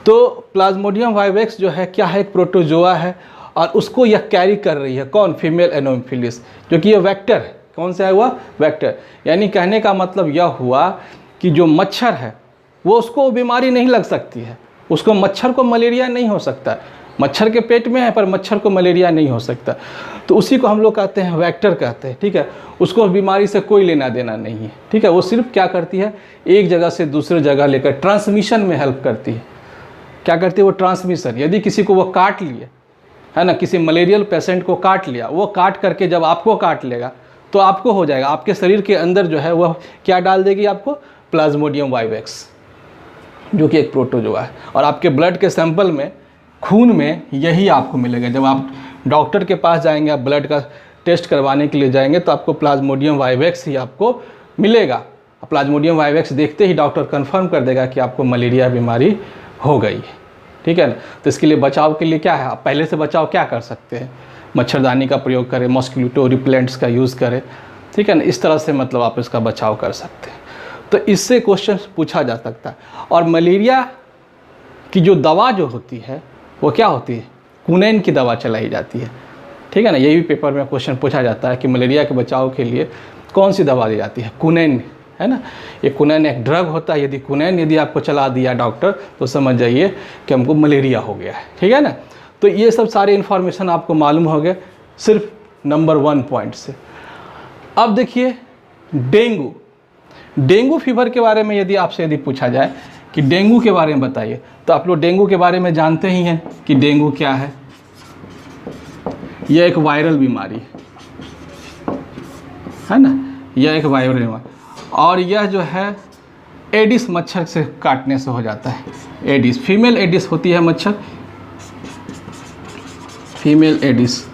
तो प्लाज्मोडियम वाइवैक्स जो है क्या है? एक प्रोटोजोआ है और उसको यह कैरी कर रही है कौन? फीमेल एनोफिलिस, जो कि ये वेक्टर है। कौन सा है हुआ? वेक्टर। यानी कहने का मतलब यह हुआ कि जो मच्छर है वो उसको बीमारी नहीं लग सकती है, उसको मच्छर को मलेरिया नहीं हो सकता। मच्छर के पेट में है पर मच्छर को मलेरिया नहीं हो सकता, तो उसी को हम लोग कहते हैं वेक्टर कहते हैं, ठीक है। उसको बीमारी से कोई लेना देना नहीं है, ठीक है। वो सिर्फ क्या करती है, एक जगह से दूसरे जगह लेकर ट्रांसमिशन में हेल्प करती है। क्या करती है वो? ट्रांसमिशन। यदि किसी को वो काट लिए, है ना, किसी मलेरियल पेशेंट को काट लिया, वो काट करके जब आपको काट लेगा तो आपको हो जाएगा, आपके शरीर के अंदर जो है वह क्या डाल देगी आपको? प्लाज्मोडियम वाइवेक्स, जो कि एक प्रोटोजोआ है। और आपके ब्लड के सैंपल में, खून में यही आपको मिलेगा। जब आप डॉक्टर के पास जाएंगे, आप ब्लड का टेस्ट करवाने के लिए जाएंगे तो आपको प्लाज्मोडियम वाइवेक्स ही आपको मिलेगा। प्लाज्मोडियम वाइवेक्स देखते ही डॉक्टर कंफर्म कर देगा कि आपको मलेरिया बीमारी हो गई है, ठीक है ना। तो इसके लिए बचाव के लिए क्या है, आप पहले से बचाव क्या कर सकते हैं? मच्छरदानी का प्रयोग करें, मॉस्किटो रिपेलेंट्स का यूज़ करें, ठीक है ना। इस तरह से मतलब आप इसका बचाव कर सकते हैं। तो इससे क्वेश्चन पूछा जा सकता है। और मलेरिया की जो दवा जो होती है वो क्या होती है? कुनैन की दवा चलाई जाती है, ठीक है ना। यही भी पेपर में क्वेश्चन पूछा जाता है कि मलेरिया के बचाव के लिए कौन सी दवा दी जाती है? कुनैन, है ना। ये कुनैन एक ड्रग होता है। यदि कुनैन यदि आपको चला दिया डॉक्टर तो समझ जाइए कि हमको मलेरिया हो गया है, ठीक है ना। तो ये सब सारे इन्फॉर्मेशन आपको मालूम हो गए सिर्फ नंबर 1 पॉइंट से। अब देखिए डेंगू, डेंगू फीवर के बारे में यदि पूछा जाए कि डेंगू के बारे में बताइए, तो आप लोग डेंगू के बारे में जानते ही हैं कि डेंगू क्या है। यह एक वायरल बीमारी है ना, यह एक वायरल बीमारी, और यह जो है एडिस मच्छर से काटने से हो जाता है। एडिस, फीमेल एडिस होती है मच्छर, फीमेल एडिस।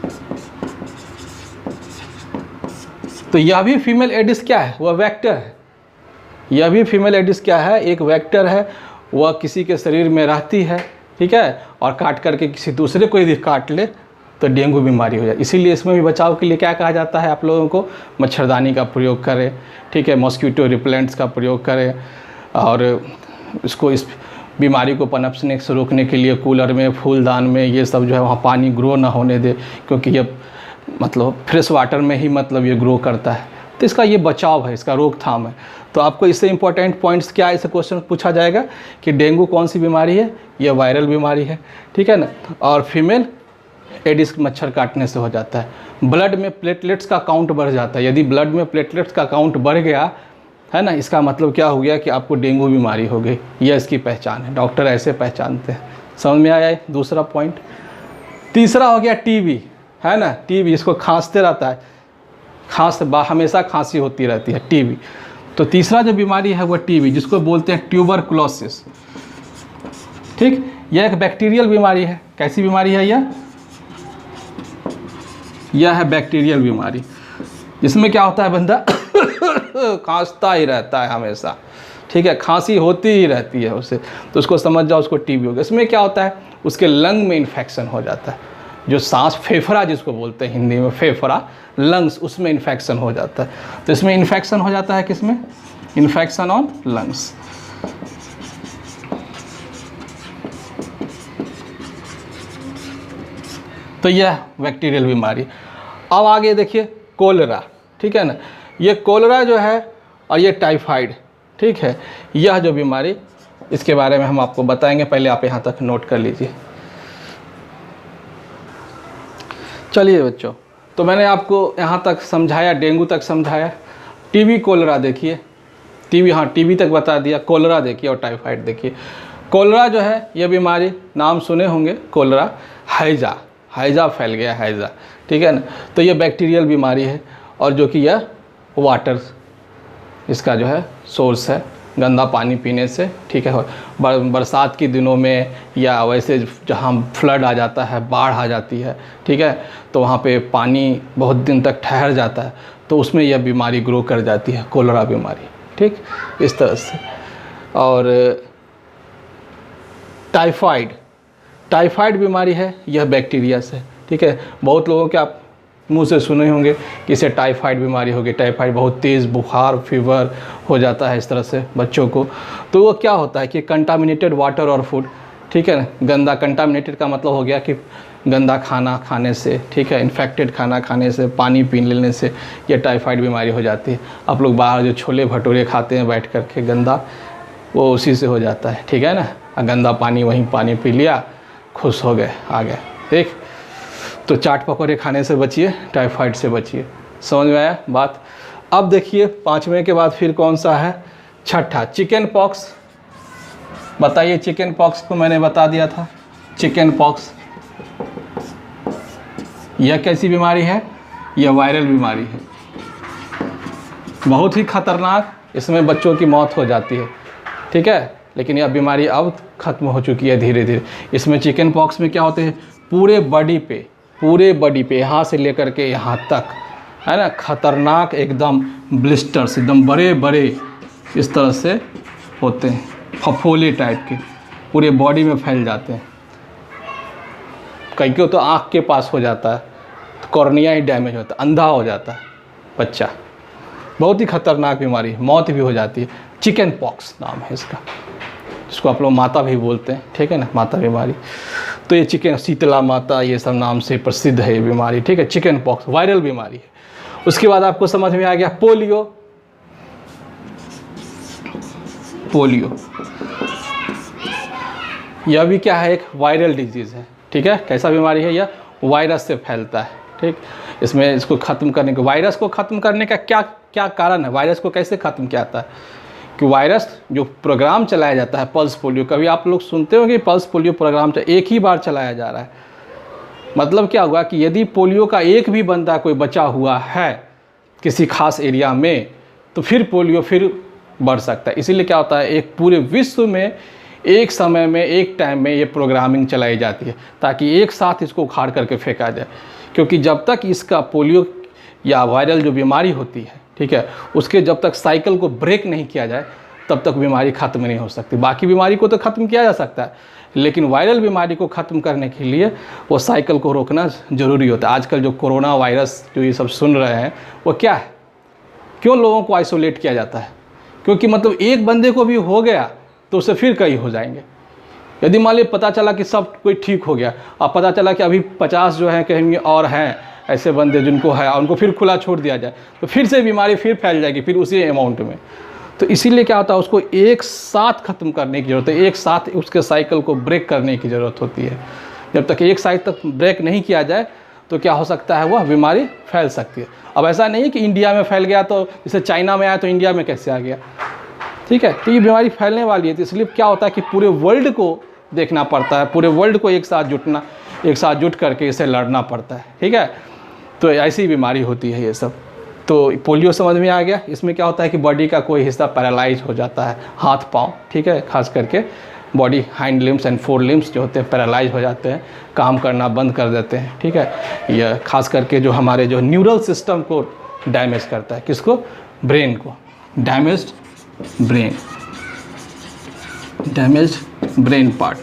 तो यह भी फीमेल एडिस क्या है? वह वेक्टर है। यह भी फीमेल एडिस क्या है? एक वेक्टर है। वह किसी के शरीर में रहती है, ठीक है, और काट करके किसी दूसरे को यदि काट ले तो डेंगू बीमारी हो जाए। इसीलिए इसमें भी बचाव के लिए क्या कहा जाता है आप लोगों को? मच्छरदानी का प्रयोग करें, ठीक है, मॉस्किटो रिपेलेंट्स का प्रयोग करें, और इसको, इस बीमारी को पनपने से रोकने के लिए कूलर में, फूलदान में, ये सब जो है वहाँ पानी ग्रो ना होने दे, क्योंकि ये मतलब फ्रेश वाटर में ही मतलब ये ग्रो करता है। तो इसका ये बचाव है, इसका रोकथाम है। तो आपको इससे इंपॉर्टेंट पॉइंट्स क्या है, इसे क्वेश्चन पूछा जाएगा कि डेंगू कौन सी बीमारी है? यह वायरल बीमारी है, ठीक है ना, और फीमेल एडिस मच्छर काटने से हो जाता है। ब्लड में प्लेटलेट्स का काउंट बढ़ जाता है। यदि ब्लड में प्लेटलेट्स का काउंट बढ़ गया है ना, इसका मतलब क्या हो गया कि आपको डेंगू बीमारी हो गई। यह इसकी पहचान है, डॉक्टर ऐसे पहचानते हैं। समझ में आया है दूसरा पॉइंट। तीसरा हो गया टीबी, है ना, टीबी, इसको खांसते रहता है, हमेशा खांसी होती रहती है, टीबी। तो तीसरा जो बीमारी है वह टीबी, जिसको बोलते हैं ट्यूबरकुलोसिस, ठीक। यह एक बैक्टीरियल बीमारी है। कैसी बीमारी है यह है बैक्टीरियल बीमारी। इसमें क्या होता है, बंदा खांसता ही रहता है हमेशा, ठीक है, खांसी होती ही रहती है उससे, तो उसको समझ जाओ उसको टीबी हो गया। इसमें क्या होता है, उसके लंग में इन्फेक्शन हो जाता है, जो सांस, फेफड़ा जिसको बोलते हैं हिंदी में, फेफड़ा, लंग्स, उसमें इन्फेक्शन हो जाता है। तो इसमें इन्फेक्शन हो जाता है किसमें? Infection on lungs. तो यह बैक्टीरियल बीमारी। अब आगे देखिए कोलेरा, ठीक है ना। ये कोलेरा जो है और ये टाइफाइड, ठीक है, यह जो बीमारी, इसके बारे में हम आपको बताएंगे। पहले आप यहाँ तक नोट कर लीजिए। चलिए बच्चों, तो मैंने आपको यहाँ तक समझाया, डेंगू तक समझाया। टीबी, कोलेरा देखिए, टीबी, हाँ टीबी तक बता दिया, कोलेरा देखिए और टाइफाइड देखिए। कोलेरा जो है यह बीमारी नाम सुने होंगे, कोलेरा, हैजा फैल गया, हैजा, ठीक है ना। तो ये बैक्टीरियल बीमारी है, और जो कि यह वाटर, इसका जो है सोर्स है, गंदा पानी पीने से, ठीक है। बरसात के दिनों में या वैसे जहाँ फ्लड आ जाता है, बाढ़ आ जाती है, ठीक है, तो वहाँ पे पानी बहुत दिन तक ठहर जाता है, तो उसमें यह बीमारी ग्रो कर जाती है, कोलेरा बीमारी, ठीक, इस तरह से। और टाइफाइड बीमारी है, यह बैक्टीरिया से, ठीक है। बहुत लोगों के आप मुंह से सुने होंगे कि इसे टाइफाइड बीमारी होगी। टाइफाइड बहुत तेज़ बुखार, फीवर हो जाता है इस तरह से बच्चों को। तो वो क्या होता है कि कंटामिनेटेड वाटर और फूड, ठीक है ना, गंदा, कंटामिनेटेड का मतलब हो गया कि गंदा खाना खाने से, ठीक है, इन्फेक्टेड खाना खाने से, पानी पी लेने से ये टाइफाइड बीमारी हो जाती है। आप लोग बाहर जो छोले भटूरे खाते हैं बैठ कर के गंदा, वो उसी से हो जाता है, ठीक है ना। गंदा पानी, वहीं पानी पी लिया, खुश हो गए, आ गए, ठीक। तो चाट पकौड़े खाने से बचिए, टाइफाइड से बचिए। समझ में आया बात। अब देखिए 5वें के बाद फिर कौन सा है, छठा, चिकन पॉक्स। बताइए, चिकन पॉक्स को मैंने बता दिया था। चिकन पॉक्स यह कैसी बीमारी है, यह वायरल बीमारी है, बहुत ही खतरनाक। इसमें बच्चों की मौत हो जाती है, ठीक है, लेकिन यह बीमारी अब ख़त्म हो चुकी है धीरे धीरे। इसमें चिकन पॉक्स में क्या होते हैं, पूरे बॉडी पे यहाँ से लेकर के यहाँ तक, है ना, खतरनाक एकदम ब्लिस्टर्स, एकदम बड़े बड़े इस तरह से होते हैं, फफोले टाइप के, पूरे बॉडी में फैल जाते हैं। कई को तो आँख के पास हो जाता है, तो कॉर्निया ही डैमेज होता है, अंधा हो जाता है बच्चा। बहुत ही खतरनाक बीमारी, मौत भी हो जाती है। चिकन पॉक्स नाम है इसका, जिसको आप लोग माता भी बोलते हैं, ठीक है ना, माता बीमारी। तो ये चिकन, शीतला माता, ये सब नाम से प्रसिद्ध है ये बीमारी, ठीक है। चिकन पॉक्स वायरल बीमारी है। उसके बाद आपको समझ में आ गया पोलियो। यह भी क्या है, एक वायरल डिजीज़ है, ठीक है। कैसा बीमारी है, यह वायरस से फैलता है, ठीक। इसमें इसको ख़त्म करने के, वायरस को ख़त्म करने का क्या क्या कारण है, वायरस को कैसे ख़त्म किया जाता है, कि वायरस जो प्रोग्राम चलाया जाता है पल्स पोलियो, कभी आप लोग सुनते हो कि पल्स पोलियो प्रोग्राम एक ही बार चलाया जा रहा है। मतलब क्या हुआ कि यदि पोलियो का एक भी बंदा कोई बचा हुआ है किसी खास एरिया में, तो फिर पोलियो फिर बढ़ सकता है। इसीलिए क्या होता है, एक पूरे विश्व में एक समय में, एक टाइम में ये प्रोग्रामिंग चलाई जाती है, ताकि एक साथ इसको उखाड़ करके फेंका जाए। क्योंकि जब तक इसका पोलियो या वायरल जो बीमारी होती है, ठीक है, उसके जब तक साइकिल को ब्रेक नहीं किया जाए, तब तक बीमारी ख़त्म नहीं हो सकती। बाकी बीमारी को तो ख़त्म किया जा सकता है, लेकिन वायरल बीमारी को ख़त्म करने के लिए वो साइकिल को रोकना ज़रूरी होता है। आजकल जो कोरोना वायरस जो ये सब सुन रहे हैं, वो क्या है, क्यों लोगों को आइसोलेट किया जाता है? क्योंकि मतलब एक बंदे को भी हो गया तो उससे फिर कई हो जाएंगे। यदि मान लीजिए पता चला कि सब कोई ठीक हो गया, अब पता चला कि अभी 50 जो हैं कहेंगे और हैं ऐसे बंदे जिनको है, उनको फिर खुला छोड़ दिया जाए, तो फिर से बीमारी फिर फैल जाएगी, फिर उसी अमाउंट में। तो इसीलिए क्या होता है, उसको एक साथ ख़त्म करने की ज़रूरत है, एक साथ उसके साइकिल को ब्रेक करने की ज़रूरत होती है। जब तक एक साइड तक ब्रेक नहीं किया जाए तो क्या हो सकता है, वह बीमारी फैल सकती है। अब ऐसा नहीं है कि इंडिया में फैल गया तो जैसे चाइना में आया तो इंडिया में कैसे आ गया, ठीक है। तो ये बीमारी फैलने वाली है, तो इसलिए क्या होता है कि पूरे वर्ल्ड को देखना पड़ता है, पूरे वर्ल्ड को एक साथ जुट करके इसे लड़ना पड़ता है, ठीक है। तो ऐसी बीमारी होती है ये सब। तो पोलियो समझ में आ गया। इसमें क्या होता है कि बॉडी का कोई हिस्सा पैरालाइज हो जाता है, हाथ पाँव, ठीक है, खास करके body hind limbs and four limbs जो होते हैं पैरालाइज हो जाते हैं, काम करना बंद कर देते हैं, ठीक है। यह खास करके जो हमारे जो न्यूरल सिस्टम को डैमेज करता है, किसको, ब्रेन को, डैमेज्ड ब्रेन पार्ट,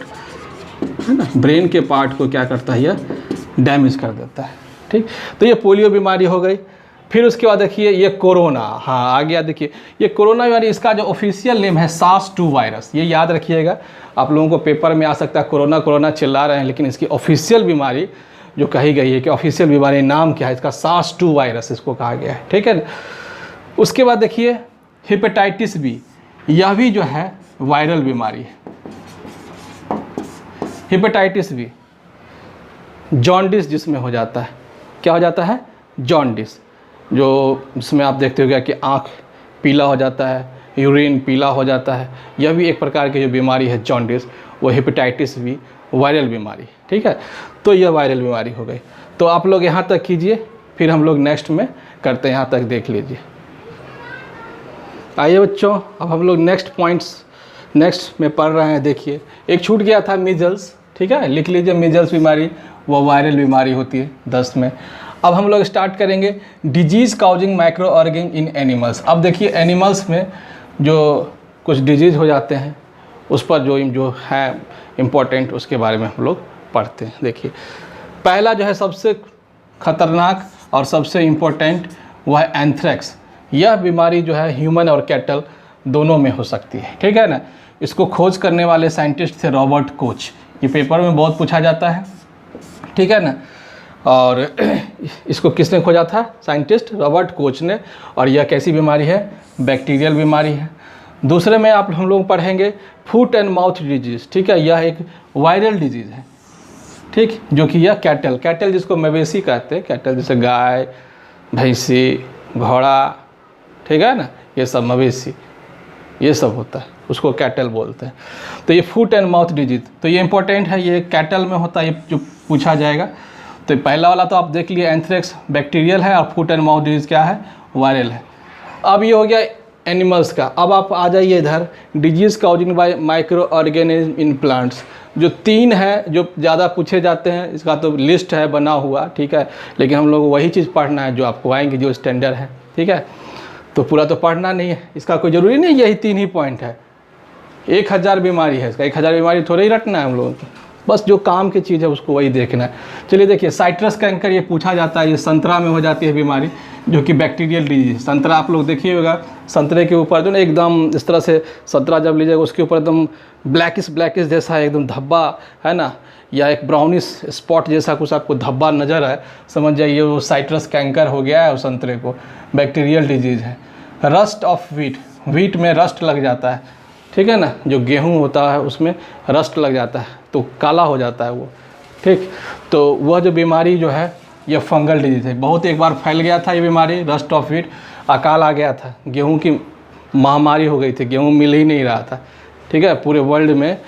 है ना, ब्रेन के पार्ट को क्या करता है, यह डैमेज कर देता है, ठीक। तो ये पोलियो बीमारी हो गई। फिर उसके बाद देखिए ये कोरोना, हाँ आ गया। देखिए ये कोरोना बीमारी, इसका जो ऑफिशियल नेम है SARS-2 वायरस, ये याद रखिएगा। आप लोगों को पेपर में आ सकता है कोरोना चिल्ला रहे हैं, लेकिन इसकी ऑफिशियल बीमारी जो कही गई है कि ऑफिशियल बीमारी नाम क्या है, इसका SARS-2 वायरस इसको कहा गया है, ठीक है। उसके बाद देखिए हेपेटाइटिस बी, यह भी जो है वायरल बीमारी है। हेपेटाइटिस बी जॉन्डिस जिसमें हो जाता है, क्या हो जाता है, जॉन्डिस, जो इसमें आप देखते हो कि आँख पीला हो जाता है, यूरिन पीला हो जाता है। यह भी एक प्रकार की जो बीमारी है जॉन्डिस, वो हेपेटाइटिस बी वायरल बीमारी, ठीक है। तो यह वायरल बीमारी हो गई। तो आप लोग यहाँ तक कीजिए, फिर हम लोग नेक्स्ट में करते हैं, यहाँ तक देख लीजिए। आइए बच्चों, अब हम लोग नेक्स्ट में पढ़ रहे हैं। देखिए एक छूट गया था मीजल्स, ठीक है, लिख लीजिए। मीजल्स बीमारी वो वायरल बीमारी होती है 10 में। अब हम लोग स्टार्ट करेंगे डिजीज़ काउजिंग माइक्रो ऑर्गेन इन एनिमल्स। अब देखिए एनिमल्स में जो कुछ डिजीज़ हो जाते हैं, उस पर जो है इम्पोर्टेंट, उसके बारे में हम लोग पढ़ते हैं। देखिए पहला जो है सबसे खतरनाक और सबसे इम्पोर्टेंट, वह है एंथ्रेक्स। यह बीमारी जो है ह्यूमन और कैटल दोनों में हो सकती है, ठीक है ना। इसको खोज करने वाले साइंटिस्ट थे रॉबर्ट कोच। ये पेपर में बहुत पूछा जाता है, ठीक है ना। और इसको किसने खोजा था? साइंटिस्ट रॉबर्ट कोच ने। और यह कैसी बीमारी है? बैक्टीरियल बीमारी है। दूसरे में हम लोग पढ़ेंगे फुट एंड माउथ डिजीज़, ठीक है। यह एक वायरल डिजीज़ है, ठीक, जो कि यह कैटल जिसको मवेशी कहते हैं, कैटल जैसे गाय, भैंसी, घोड़ा, ठीक है ना, ये सब मवेशी, ये सब होता है, उसको कैटल बोलते हैं। तो ये फुट एंड माउथ डिजीज़, तो ये इंपॉर्टेंट है, ये कैटल में होता है, ये जो पूछा जाएगा। तो पहला वाला तो आप देख लिए, एंथ्रेक्स बैक्टीरियल है, और फुट एंड माउथ डिजीज़ क्या है? वायरल है। अब ये हो गया एनिमल्स का। अब आप आ जाइए इधर, disease causing bye micro organism in plants, जो 3 है जो ज़्यादा पूछे जाते हैं, इसका तो लिस्ट है बना हुआ, ठीक है। लेकिन हम लोग वही चीज़ पढ़ना है जो आपको आएंगे, जो स्टैंडर्ड है, ठीक है। तो पूरा तो पढ़ना नहीं है, इसका कोई ज़रूरी नहीं, यही 3 ही पॉइंट है। 1000 बीमारी है इसका, 1000 बीमारी थोड़ा ही रटना है हम लोगों को, बस जो काम की चीज़ है उसको वही देखना है। चलिए देखिए, साइट्रस कैंकर ये पूछा जाता है, ये संतरा में हो जाती है बीमारी, जो कि बैक्टीरियल डिजीज। संतरा आप लोग देखिए होगा, संतरे के ऊपर जो ना एकदम इस तरह से संतरा जब लीजिएगा, उसके ऊपर एकदम ब्लैकिश जैसा एकदम धब्बा है ना, या एक ब्राउनिश स्पॉट जैसा कुछ आपको धब्बा नज़र है, समझ जाइए वो साइट्रस कैंकर हो गया है, और संतरे को बैक्टीरियल डिजीज़ है। रस्ट ऑफ व्हीट में रस्ट लग जाता है, ठीक है ना, जो गेहूँ होता है उसमें रस्ट लग जाता है तो काला हो जाता है वो, ठीक। तो वह जो बीमारी जो है ये फंगल डिजीज़ है। बहुत एक बार फैल गया था ये बीमारी, रस्ट ऑफ व्हीट, अकाल आ गया था, गेहूं की महामारी हो गई थी, गेहूं मिल ही नहीं रहा था, ठीक है। पूरे वर्ल्ड में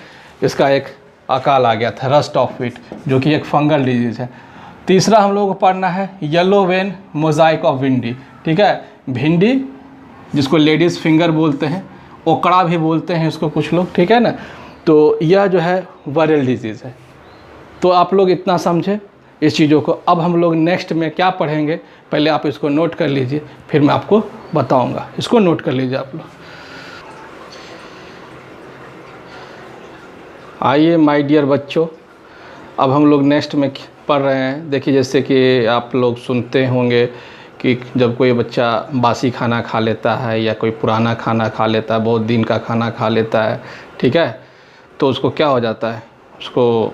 इसका एक अकाल आ गया था, रस्ट ऑफ व्हीट, जो कि एक फंगल डिजीज़ है। तीसरा हम लोगों को पढ़ना है येलो वेन मोजाइक ऑफ भिंडी, ठीक है। भिंडी जिसको लेडीज़ फिंगर बोलते हैं, ओकड़ा भी बोलते हैं इसको कुछ लोग, ठीक है ना। तो यह जो है वायरल डिजीज़ है। तो आप लोग इतना समझे इस चीज़ों को। अब हम लोग नेक्स्ट में क्या पढ़ेंगे, पहले आप इसको नोट कर लीजिए, फिर मैं आपको बताऊंगा। इसको नोट कर लीजिए आप लोग। आइए माय डियर बच्चों, अब हम लोग नेक्स्ट में पढ़ रहे हैं। देखिए, जैसे कि आप लोग सुनते होंगे कि जब कोई बच्चा बासी खाना खा लेता है या कोई पुराना खाना खा लेता है, बहुत दिन का खाना खा लेता है, ठीक है, तो उसको क्या हो जाता है, उसको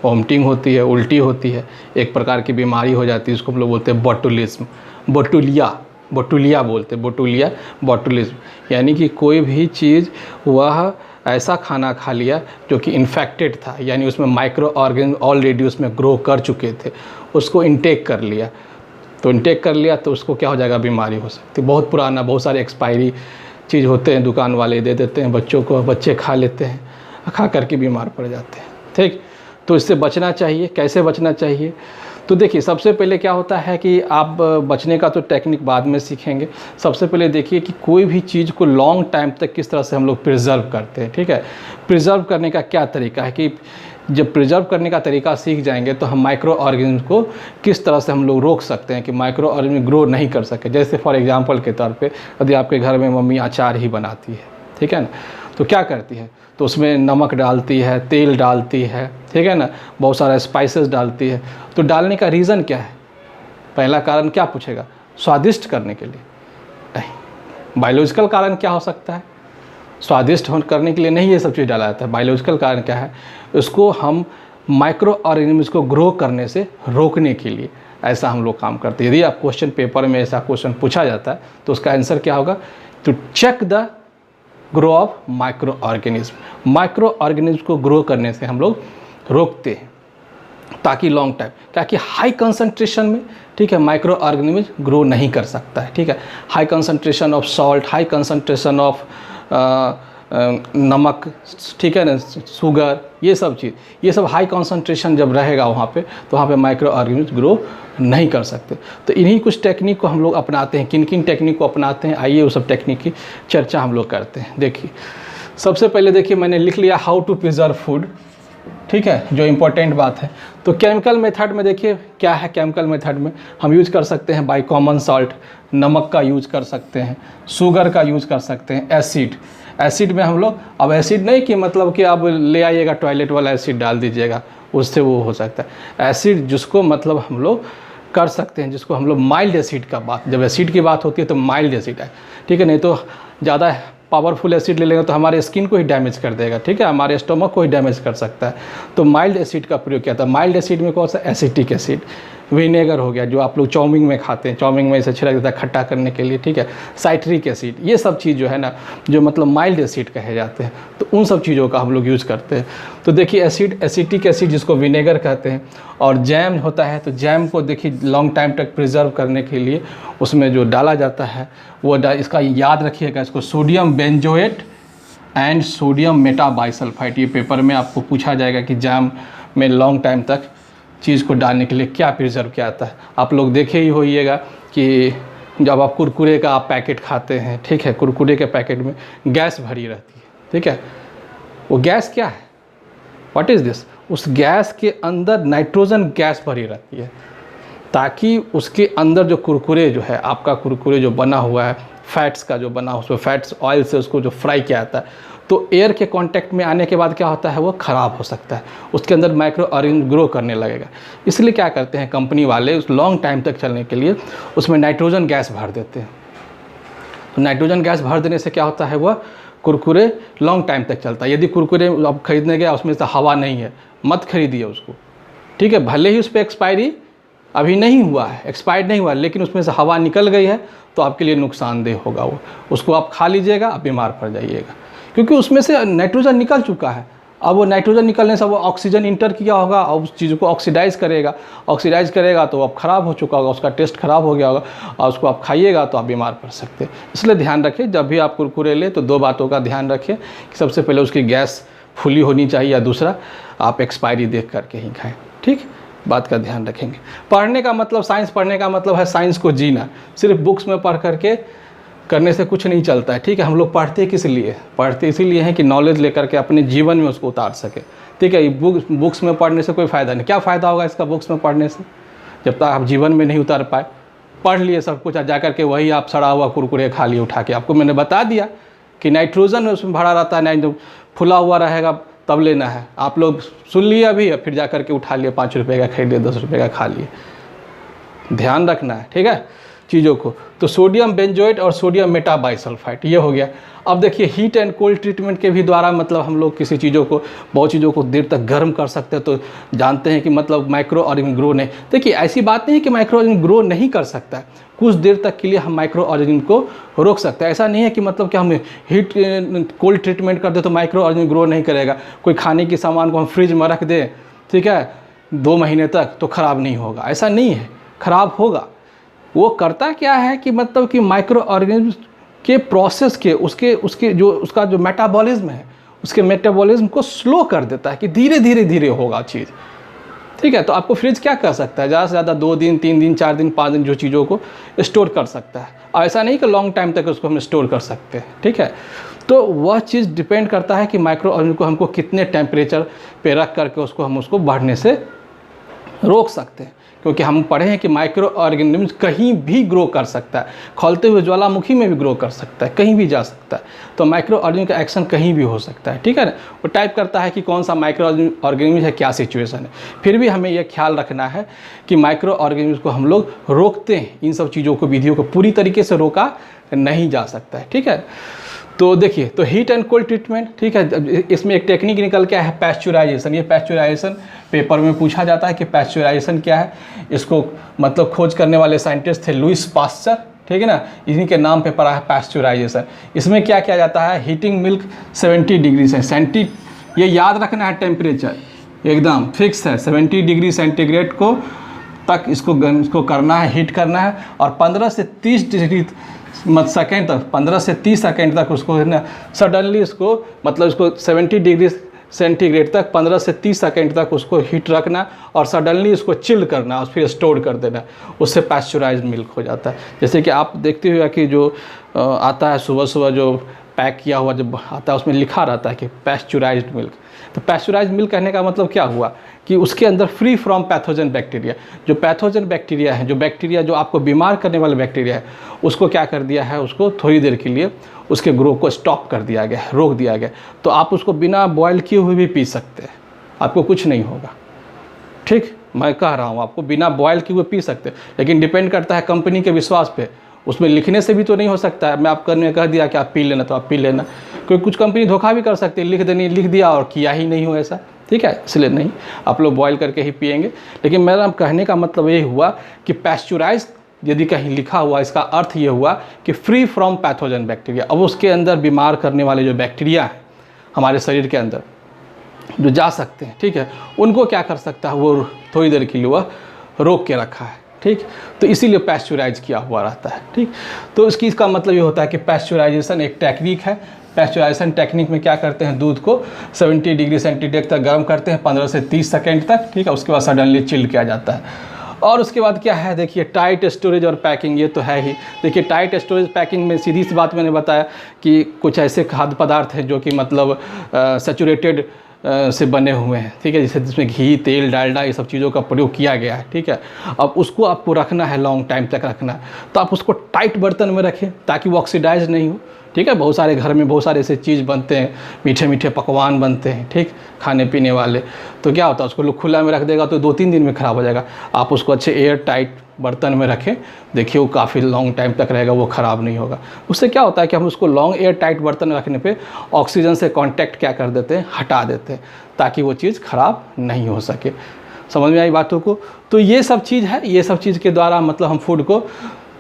वॉमिटिंग होती है, उल्टी होती है, एक प्रकार की बीमारी हो जाती है, उसको हम लोग बोलते हैं बोटुलिज्म, बोटुलिया बोलते हैं, बोटुलिज्म। यानी कि कोई भी चीज़ वह ऐसा खाना खा लिया जो कि इन्फेक्टेड था, यानी उसमें माइक्रो ऑर्गेनिज्म ऑलरेडी उसमें ग्रो कर चुके थे, उसको इंटेक कर लिया, तो उसको क्या हो जाएगा, बीमारी हो सकती है। बहुत पुराना, बहुत सारे एक्सपायरी चीज़ होते हैं, दुकान वाले दे देते हैं बच्चों को, बच्चे खा लेते हैं, खा करके बीमार पड़ जाते हैं, ठीक। तो इससे बचना चाहिए। कैसे बचना चाहिए? तो देखिए, सबसे पहले क्या होता है कि आप बचने का तो टेक्निक बाद में सीखेंगे। सबसे पहले देखिए कि कोई भी चीज़ को लॉन्ग टाइम तक किस तरह से हम लोग प्रिजर्व करते हैं, ठीक है। प्रिजर्व करने का क्या तरीका है कि जब प्रिजर्व करने का तरीका सीख जाएंगे तो हम माइक्रो ऑर्गेनिज्म को किस तरह से हम लोग रोक सकते हैं कि माइक्रो ऑर्गेनिज्म ग्रो नहीं कर सके। जैसे फॉर एग्जांपल के तौर पे यदि आपके घर में मम्मी अचार ही बनाती है, ठीक है ना, तो क्या करती है, तो उसमें नमक डालती है, तेल डालती है, ठीक है ना, बहुत सारा स्पाइसेस डालती है। तो डालने का रीज़न क्या है? पहला कारण क्या पूछेगा? स्वादिष्ट करने के लिए? नहीं। बायोलॉजिकल कारण क्या हो सकता है? स्वादिष्ट करने के लिए नहीं ये सब चीज़ डाला जाता है। बायोलॉजिकल कारण क्या है? उसको हम माइक्रो ऑर्गेनिज्म को ग्रो करने से रोकने के लिए ऐसा हम लोग काम करते हैं। यदि आप क्वेश्चन पेपर में ऐसा क्वेश्चन पूछा जाता है तो उसका आंसर क्या होगा? To check the grow of microorganism. Microorganism को ग्रो करने से हम लोग रोकते हैं ताकि लॉन्ग टाइम, क्या कि हाई कंसंट्रेशन में, ठीक है, माइक्रो ऑर्गेनिज्म ग्रो नहीं कर सकता है, ठीक है। High concentration of salt, high concentration of नमक, ठीक है ना, शुगर, ये सब चीज़, ये सब हाई कंसंट्रेशन जब रहेगा वहाँ पे, तो वहाँ पे माइक्रो ऑर्गेनिज्म ग्रो नहीं कर सकते। तो इन्हीं कुछ टेक्निक को हम लोग अपनाते हैं। किन किन टेक्निक को अपनाते हैं, आइए वो सब टेक्निक की चर्चा हम लोग करते हैं। देखिए, सबसे पहले देखिए मैंने लिख लिया हाउ टू प्रिजर्व फूड, ठीक है, जो इम्पोर्टेंट बात है। तो केमिकल मेथड में देखिए क्या है। केमिकल मेथड में हम यूज कर सकते हैं बाई कॉमन सॉल्ट, नमक का यूज कर सकते हैं, शुगर का यूज कर सकते हैं, एसिड में हम लोग, अब एसिड नहीं कि मतलब कि आप ले आइएगा टॉयलेट वाला एसिड डाल दीजिएगा, उससे वो हो सकता है। एसिड जिसको मतलब हम लोग कर सकते हैं, जिसको हम लोग माइल्ड एसिड का बात, जब एसिड की बात होती है तो माइल्ड एसिड है, ठीक है, नहीं तो ज़्यादा पावरफुल एसिड ले लेंगे तो हमारे स्किन को ही डैमेज कर देगा, ठीक है, हमारे स्टोमक को ही डैमेज कर सकता है। तो माइल्ड एसिड का प्रयोग किया था। माइल्ड एसिड में कौन सा? एसिटिक एसिड, विनेगर हो गया जो आप लोग चाउमीन में खाते हैं, चाउमीन में इसे छिड़क देता है खट्टा करने के लिए, ठीक है, साइट्रिक एसिड, ये सब चीज़ जो है ना, जो मतलब माइल्ड एसिड कहे जाते हैं, तो उन सब चीज़ों का हम लोग यूज़ करते हैं। तो देखिए एसिड, एसिटिक एसिड जिसको विनेगर कहते हैं, और जैम होता है, तो जैम को देखिए लॉन्ग टाइम तक प्रिजर्व करने के लिए उसमें जो डाला जाता है वो इसका याद रखिएगा, इसको sodium benzoate and sodium metabisulphide, ये पेपर में आपको पूछा जाएगा कि जैम में लॉन्ग टाइम तक चीज़ को डालने के लिए क्या प्रिजर्व किया जाता है। आप लोग देखे ही होइएगा कि जब आप कुरकुरे का आप पैकेट खाते हैं, ठीक है, कुरकुरे के पैकेट में गैस भरी रहती है, ठीक है, वो गैस क्या है? What is this? उस गैस के अंदर नाइट्रोजन गैस भरी रहती है, ताकि उसके अंदर जो कुरकुरे जो है, आपका कुरकुरे जो बना हुआ है फैट्स का जो बना, उसमें फैट्स ऑयल से उसको जो फ्राई किया जाता है, तो एयर के कांटेक्ट में आने के बाद क्या होता है, वो ख़राब हो सकता है, उसके अंदर माइक्रो ऑर्गेनिज्म ग्रो करने लगेगा। इसलिए क्या करते हैं कंपनी वाले, उस लॉन्ग टाइम तक चलने के लिए उसमें नाइट्रोजन गैस भर देते हैं। तो नाइट्रोजन गैस भर देने से क्या होता है, वह कुरकुरे लॉन्ग टाइम तक चलता है। यदि कुरकुरे आप खरीदने गया उसमें से हवा नहीं है, मत खरीदिए उसको, ठीक है, भले ही उस पर एक्सपायरी अभी नहीं हुआ है, एक्सपायर्ड नहीं हुआ, लेकिन उसमें से हवा निकल गई है तो आपके लिए नुकसानदेह होगा वो, उसको आप खा लीजिएगा, आप बीमार पड़ जाइएगा, क्योंकि उसमें से नाइट्रोजन निकल चुका है। अब वो नाइट्रोजन निकलने से वो ऑक्सीजन इंटर किया होगा और उस चीज़ को ऑक्सीडाइज़ करेगा तो अब ख़राब हो चुका होगा, उसका टेस्ट ख़राब हो गया होगा और उसको आप खाइएगा तो आप बीमार पड़ सकते हैं। इसलिए ध्यान रखिए, जब भी आप कुरकुरे लें तो दो बातों का ध्यान रखिए कि सबसे पहले उसकी गैस फुली होनी चाहिए, या दूसरा आप एक्सपायरी देख करके ही खाएँ, ठीक, बात का ध्यान रखेंगे। पढ़ने का मतलब, साइंस पढ़ने का मतलब है साइंस को जीना, सिर्फ बुक्स में पढ़ करके करने से कुछ नहीं चलता है, ठीक है। हम लोग पढ़ते किस लिए? पढ़ते इसीलिए हैं कि नॉलेज लेकर के अपने जीवन में उसको उतार सके, ठीक है। ये बुक्स में पढ़ने से कोई फ़ायदा नहीं। क्या फ़ायदा होगा इसका बुक्स में पढ़ने से, जब तक आप जीवन में नहीं उतार पाए। पढ़ लिए सब कुछ, जा करके वही आप सड़ा हुआ कुरकुरे खा लिए उठा के। आपको मैंने बता दिया कि नाइट्रोजन उसमें भरा रहता है, नहीं जो फुला हुआ रहेगा तब लेना है। आप लोग सुन लिए अभी, फिर जा करके उठा लिए, 5 रुपये का खरीदे, 10 रुपये का खा लिए। ध्यान रखना है, ठीक है, चीज़ों को। तो सोडियम बेंजोएट और सोडियम मेटाबाइसल्फाइड ये हो गया। अब देखिए हीट एंड कोल्ड ट्रीटमेंट के भी द्वारा मतलब हम लोग किसी चीज़ों को, बहुत चीज़ों को देर तक गर्म कर सकते हैं। तो जानते हैं कि मतलब माइक्रो ऑर्गेनिज्म ग्रो नहीं, देखिए ऐसी बात नहीं है कि माइक्रो ऑर्गेनिज्म ग्रो नहीं कर सकता है, कुछ देर तक के लिए हम माइक्रो ऑर्गेनिज्म को रोक सकते हैं। ऐसा नहीं है कि मतलब कि हम हीट कोल्ड ट्रीटमेंट कर दे तो माइक्रो ऑर्गेनिज्म ग्रो नहीं करेगा। कोई खाने की सामान को हम फ्रिज में रख दें, ठीक है, 2 महीने तक, तो ख़राब नहीं होगा, ऐसा नहीं है, ख़राब होगा। वो करता क्या है कि मतलब कि माइक्रो ऑर्गेनिज्म के प्रोसेस के उसके जो उसका जो मेटाबॉलिज्म है, उसके मेटाबॉलिज्म को स्लो कर देता है कि धीरे होगा चीज़, ठीक है। तो आपको फ्रिज क्या कर सकता है, ज़्यादा से ज़्यादा 2 दिन 3 दिन 4 दिन 5 दिन जो चीज़ों को स्टोर कर सकता है। और ऐसा नहीं कि लॉन्ग टाइम तक उसको हम स्टोर कर सकते हैं, ठीक है। तो वह चीज़ डिपेंड करता है कि माइक्रो ऑर्गेनिज्म को हमको कितने टेम्परेचर पे रख करके उसको बढ़ने से रोक सकते हैं। क्योंकि हम पढ़े हैं कि माइक्रो ऑर्गेनिज्म कहीं भी ग्रो कर सकता है, खौलते हुए ज्वालामुखी में भी ग्रो कर सकता है, कहीं भी जा सकता है। तो माइक्रो ऑर्गेनिज्म का एक्शन कहीं भी हो सकता है, ठीक है ना। वो टाइप करता है कि कौन सा माइक्रो ऑर्गेनिज्म है, क्या सिचुएशन है। फिर भी हमें यह ख्याल रखना है कि माइक्रो ऑर्गेनिज्म को हम लोग रोकते हैं, इन सब चीज़ों को, विधियों को पूरी तरीके से रोका नहीं जा सकता है, ठीक है। तो देखिए, तो हीट एंड कोल्ड ट्रीटमेंट, ठीक है, इसमें एक टेक्निक निकल के है पैस्चुराइजेशन। ये पैस्चुराइजेशन पेपर में पूछा जाता है कि पैस्चुराइजेशन क्या है। इसको मतलब खोज करने वाले साइंटिस्ट थे लुईस पास्चर, ठीक है ना, इन्हीं के नाम पे पड़ा है पैस्चुराइजेशन। इसमें क्या किया जाता है, हीटिंग मिल्क 70 डिग्री से ये याद रखना है, टेम्परेचर एकदम फिक्स है, 70 डिग्री सेंटीग्रेड को तक इसको करना है, हीट करना है। और 15 से 30 डिग्री सेकेंड तक, 15 से 30 सेकेंड तक उसको है ना, सडनली इसको मतलब इसको 70 डिग्री सेंटीग्रेड तक 15 से 30 सेकेंड तक उसको हीट रखना और सडनली इसको चिल करना और फिर स्टोर कर देना। उससे पैस्चुराइज्ड मिल्क हो जाता है। जैसे कि आप देखते हुए कि जो आता है सुबह जो पैक किया हुआ जब आता है, उसमें लिखा रहता है कि पैस्चुराइज्ड मिल्क। तो पैस्चुराइज्ड मिल्क कहने का मतलब क्या हुआ कि उसके अंदर फ्री फ्रॉम पैथोजन बैक्टीरिया, जो पैथोजन बैक्टीरिया है, जो बैक्टीरिया जो आपको बीमार करने वाले बैक्टीरिया है, उसको क्या कर दिया है, उसको थोड़ी देर के लिए उसके ग्रो को स्टॉप कर दिया गया, रोक दिया गया। तो आप उसको बिना बॉयल किए हुए भी पी सकते हैं, आपको कुछ नहीं होगा, ठीक। मैं कह रहा हूँ आपको बिना बॉयल किए हुए पी सकते हैं, लेकिन डिपेंड करता है कंपनी के विश्वास पे। उसमें लिखने से भी तो नहीं हो सकता है। मैं आपको ने कह दिया कि आप पी लेना तो आप पी लेना, क्योंकि कुछ कंपनी धोखा भी कर सकती है, लिख दिया और किया ही नहीं हो ऐसा, ठीक है। इसलिए नहीं, आप लोग बॉयल करके ही पिएंगे। लेकिन मेरा कहने का मतलब ये हुआ कि पैस्चुराइज यदि कहीं लिखा हुआ, इसका अर्थ ये हुआ कि फ्री फ्रॉम पैथोजन बैक्टीरिया। अब उसके अंदर बीमार करने वाले जो बैक्टीरिया हैं हमारे शरीर के अंदर जो जा सकते हैं, ठीक है, उनको क्या कर सकता है, वो थोड़ी देर के लिए वह रोक के रखा है, ठीक। तो इसीलिए पैस्चुराइज किया हुआ रहता है, ठीक। तो इसका मतलब ये होता है कि पैस्चुराइजेशन एक टेक्निक है। पैस्चुराइजेशन टेक्निक में क्या करते हैं, दूध को 70 डिग्री सेंटीग्रेड तक गर्म करते हैं 15 से 30 सेकेंड तक, ठीक है। उसके बाद सडनली चिल किया जाता है। और उसके बाद क्या है, देखिए टाइट स्टोरेज और पैकिंग, ये तो है ही। देखिए टाइट स्टोरेज पैकिंग में सीधी सी बात मैंने बताया कि कुछ ऐसे खाद्य पदार्थ हैं जो कि मतलब सैचुरेटेड से बने हुए हैं, ठीक है, जैसे जिसमें घी, तेल, डालडा, ये सब चीज़ों का प्रयोग किया गया है, ठीक है। अब उसको आपको रखना है, लॉन्ग टाइम तक रखना है, तो आप उसको टाइट बर्तन में रखें ताकि वो ऑक्सीडाइज नहीं हो, ठीक है। बहुत सारे घर में बहुत सारे ऐसे चीज़ बनते हैं, मीठे मीठे पकवान बनते हैं, ठीक, खाने पीने वाले, तो क्या होता है उसको लोग खुला में रख देगा तो 2-3 दिन में ख़राब हो जाएगा। आप उसको अच्छे एयर टाइट बर्तन में रखें, देखिए वो काफ़ी लॉन्ग टाइम तक रहेगा, वो ख़राब नहीं होगा। उससे क्या होता है कि हम उसको लॉन्ग एयर टाइट बर्तन में रखने पे ऑक्सीजन से कांटेक्ट क्या कर देते हैं, हटा देते हैं, ताकि वो चीज़ ख़राब नहीं हो सके। समझ में आई बातों को? तो ये सब चीज़ है, ये सब चीज़ के द्वारा मतलब हम फूड को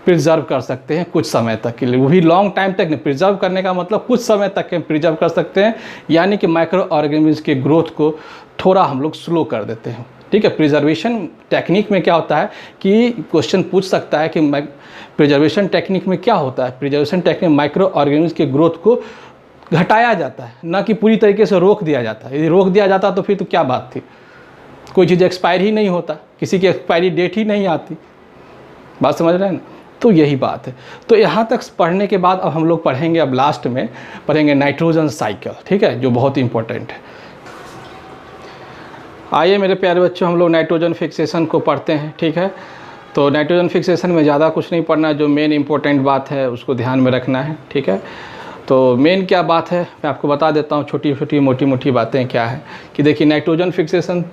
प्रिजर्व कर सकते हैं कुछ समय तक के लिए, वो भी लॉन्ग टाइम तक नहीं। प्रिजर्व करने का मतलब कुछ समय तक के प्रिजर्व कर सकते हैं, यानी कि माइक्रो ऑर्गेनिज्म के ग्रोथ को थोड़ा हम लोग स्लो कर देते हैं, ठीक है। प्रिजर्वेशन टेक्निक में क्या होता है कि क्वेश्चन पूछ सकता है कि प्रिजर्वेशन टेक्निक में क्या होता है। प्रिजर्वेशन टेक्निक माइक्रो ऑर्गेनिज्म के ग्रोथ को घटाया जाता है, ना कि पूरी तरीके से रोक दिया जाता है। यदि रोक दिया जाता तो फिर तो क्या बात थी, कोई चीज़ एक्सपायर ही नहीं होता, किसी की एक्सपायरी डेट ही नहीं आती। बात समझ रहे हैं ना? तो यही बात है। तो यहाँ तक पढ़ने के बाद अब हम लोग पढ़ेंगे, अब लास्ट में पढ़ेंगे नाइट्रोजन साइकिल, ठीक है, जो बहुत इंपॉर्टेंट है। आइए मेरे प्यारे बच्चों, हम लोग नाइट्रोजन फिक्सेशन को पढ़ते हैं, ठीक है। तो नाइट्रोजन फिक्सेशन में ज़्यादा कुछ नहीं पढ़ना, जो मेन इंपॉर्टेंट बात है उसको ध्यान में रखना है, ठीक है। तो मेन क्या बात है मैं आपको बता देता हूँ, छोटी छोटी मोटी मोटी बातें क्या है कि देखिए नाइट्रोजन फिक्सेशन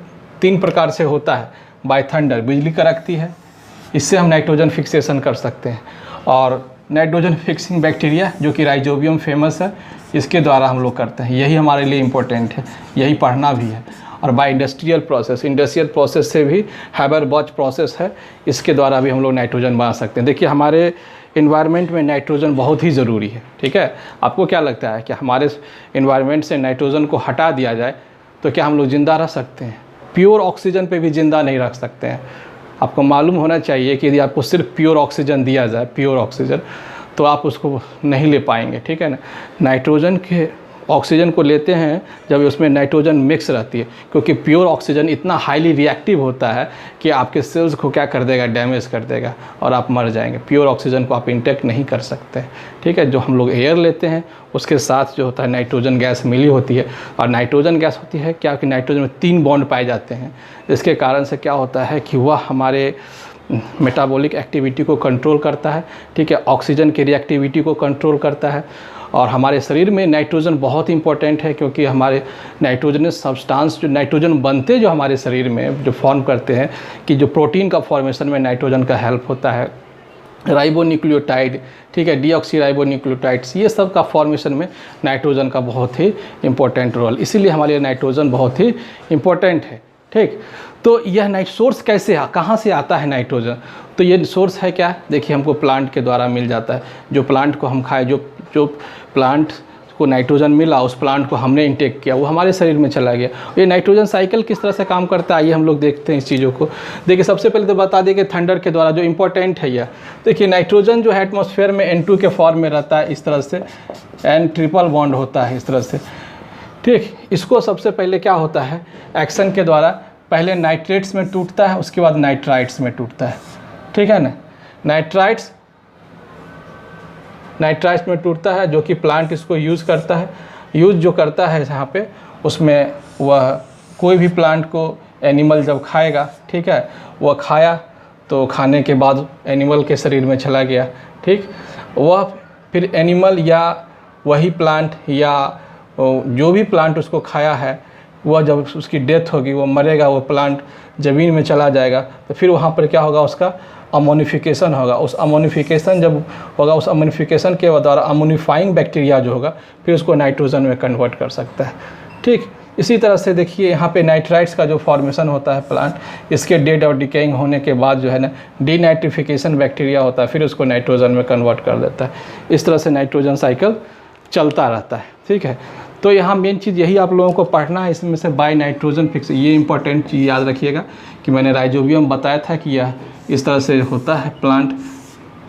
3 प्रकार से होता है। बाय थंडर, बिजली कड़कती है, इससे हम नाइट्रोजन फिक्सेशन कर सकते हैं। और नाइट्रोजन फिक्सिंग बैक्टीरिया जो कि राइजोबियम फेमस है, इसके द्वारा हम लोग करते हैं, यही हमारे लिए इम्पोर्टेंट है, यही पढ़ना भी है। और बाय इंडस्ट्रियल प्रोसेस से भी हैबर-बॉच प्रोसेस है, इसके द्वारा भी हम लोग नाइट्रोजन बना सकते हैं। देखिए हमारे इन्वायरमेंट में नाइट्रोजन बहुत ही ज़रूरी है, ठीक है। आपको क्या लगता है कि हमारे इन्वायरमेंट से नाइट्रोजन को हटा दिया जाए तो क्या हम लोग ज़िंदा रह सकते हैं? प्योर ऑक्सीजन पे भी ज़िंदा नहीं रख सकते हैं। आपको मालूम होना चाहिए कि यदि आपको सिर्फ प्योर ऑक्सीजन दिया जाए, प्योर ऑक्सीजन, तो आप उसको नहीं ले पाएंगे, ठीक है ना। नाइट्रोजन के ऑक्सीजन को लेते हैं जब उसमें नाइट्रोजन मिक्स रहती है, क्योंकि प्योर ऑक्सीजन इतना हाईली रिएक्टिव होता है कि आपके सेल्स को क्या कर देगा, डैमेज कर देगा और आप मर जाएंगे। प्योर ऑक्सीजन को आप इंटेक्ट नहीं कर सकते, ठीक है। जो हम लोग एयर लेते हैं उसके साथ जो होता है नाइट्रोजन गैस मिली होती है, और नाइट्रोजन गैस होती है क्या कि नाइट्रोजन में 3 बॉन्ड पाए जाते हैं। इसके कारण से क्या होता है कि वह हमारे मेटाबॉलिक एक्टिविटी को कंट्रोल करता है, ठीक है, ऑक्सीजन की रिएक्टिविटी को कंट्रोल करता है। और हमारे शरीर में नाइट्रोजन बहुत इंपॉर्टेंट है, क्योंकि हमारे नाइट्रोजनस सब्सटेंस जो नाइट्रोजन बनते जो हमारे शरीर में जो फॉर्म करते हैं, कि जो प्रोटीन का फॉर्मेशन में नाइट्रोजन का हेल्प होता है, राइबोन्यूक्लियोटाइड, ठीक है, डीऑक्सीराइबोन्यूक्लियोटाइड्स, ये सब का फॉर्मेशन में नाइट्रोजन का बहुत ही इंपॉर्टेंट रोल, इसीलिए हमारे लिए नाइट्रोजन बहुत ही इंपॉर्टेंट है, ठीक। तो यह सोर्स कैसे कहाँ से आता है नाइट्रोजन? तो ये सोर्स है क्या, देखिए हमको प्लांट के द्वारा मिल जाता है। जो प्लांट को हम खाए, जो प्लांट को नाइट्रोजन मिला, उस प्लांट को हमने इंटेक किया, वो हमारे शरीर में चला गया। ये नाइट्रोजन साइकिल किस तरह से काम करता है, आइए हम लोग देखते हैं इस चीज़ों को। देखिए सबसे पहले तो बता दें कि थंडर के द्वारा जो इंपॉर्टेंट है यह, देखिए नाइट्रोजन जो है एटमॉस्फेयर में N2 के फॉर्म में रहता है, इस तरह से N ट्रिपल बॉन्ड होता है इस तरह से, ठीक। इसको सबसे पहले क्या होता है, एक्शन के द्वारा पहले नाइट्रेट्स में टूटता है, उसके बाद नाइट्राइट्स में टूटता है, ठीक है ना। नाइट्राइट्स में टूटता है, जो कि प्लांट इसको यूज़ करता है। यूज़ जो करता है यहाँ पे, उसमें वह कोई भी प्लांट को एनिमल जब खाएगा, ठीक है, वह खाया तो खाने के बाद एनिमल के शरीर में चला गया, ठीक। वह फिर एनिमल या वही प्लांट या जो भी प्लांट उसको खाया है, वह जब उसकी डेथ होगी, वो मरेगा, वो प्लांट ज़मीन में चला जाएगा, तो फिर वहाँ पर क्या होगा, उसका अमोनिफिकेशन होगा। उस अमोनिफिकेशन जब होगा, उस अमोनिफिकेशन के द्वारा अमोनिफाइंग बैक्टीरिया जो होगा फिर उसको नाइट्रोजन में कन्वर्ट कर सकता है। ठीक इसी तरह से देखिए यहाँ पे नाइट्राइट्स का जो फॉर्मेशन होता है प्लांट, इसके डेड और डिकेइंग होने के बाद जो है ना डीनाइट्रिफिकेशन बैक्टीरिया होता है, फिर उसको नाइट्रोजन में कन्वर्ट कर देता है। इस तरह से नाइट्रोजन साइकिल चलता रहता है। ठीक है, तो यहाँ मेन चीज़ यही आप लोगों को पढ़ना है, इसमें से बाय नाइट्रोजन फिक्स, ये इंपॉर्टेंट चीज़ याद रखिएगा कि मैंने राइजोबियम बताया था कि यह इस तरह से होता है प्लांट।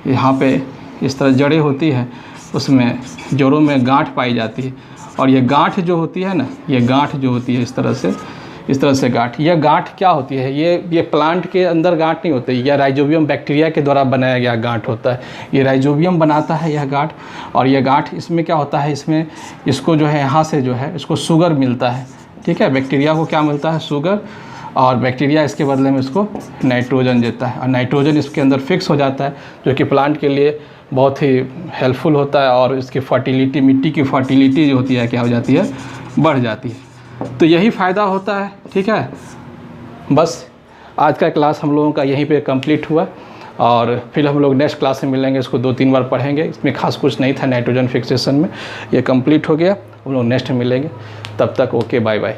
यहाँ पे इस तरह जड़ें होती है, उसमें जड़ों में गांठ पाई जाती है, और ये गांठ जो होती है ना, ये गांठ जो होती है इस तरह से गांठ, यह गांठ क्या होती है, ये प्लांट के अंदर गांठ नहीं होती, यह राइजोबियम बैक्टीरिया के द्वारा बनाया गया गांठ होता है। ये राइजोबियम बनाता है यह गांठ, और यह गांठ इसमें क्या होता है, इसमें इसको जो है यहाँ से जो है इसको शुगर मिलता है। ठीक है, बैक्टीरिया को क्या मिलता है, शुगर, और बैक्टीरिया इसके बदले में इसको नाइट्रोजन देता है, और नाइट्रोजन इसके अंदर फिक्स हो जाता है, जो कि प्लांट के लिए बहुत ही हेल्पफुल होता है, और इसकी फर्टिलिटी, मिट्टी की फर्टिलिटी जो होती है क्या हो जाती है, बढ़ जाती है। तो यही फ़ायदा होता है। ठीक है, बस आज का क्लास हम लोगों का यहीं पे कंप्लीट हुआ, और फिर हम लोग नेक्स्ट क्लास में मिलेंगे, इसको 2-3 बार पढ़ेंगे, इसमें खास कुछ नहीं था नाइट्रोजन फिक्सेशन में, ये कंप्लीट हो गया, हम लोग नेक्स्ट में मिलेंगे, तब तक ओके, बाय बाय।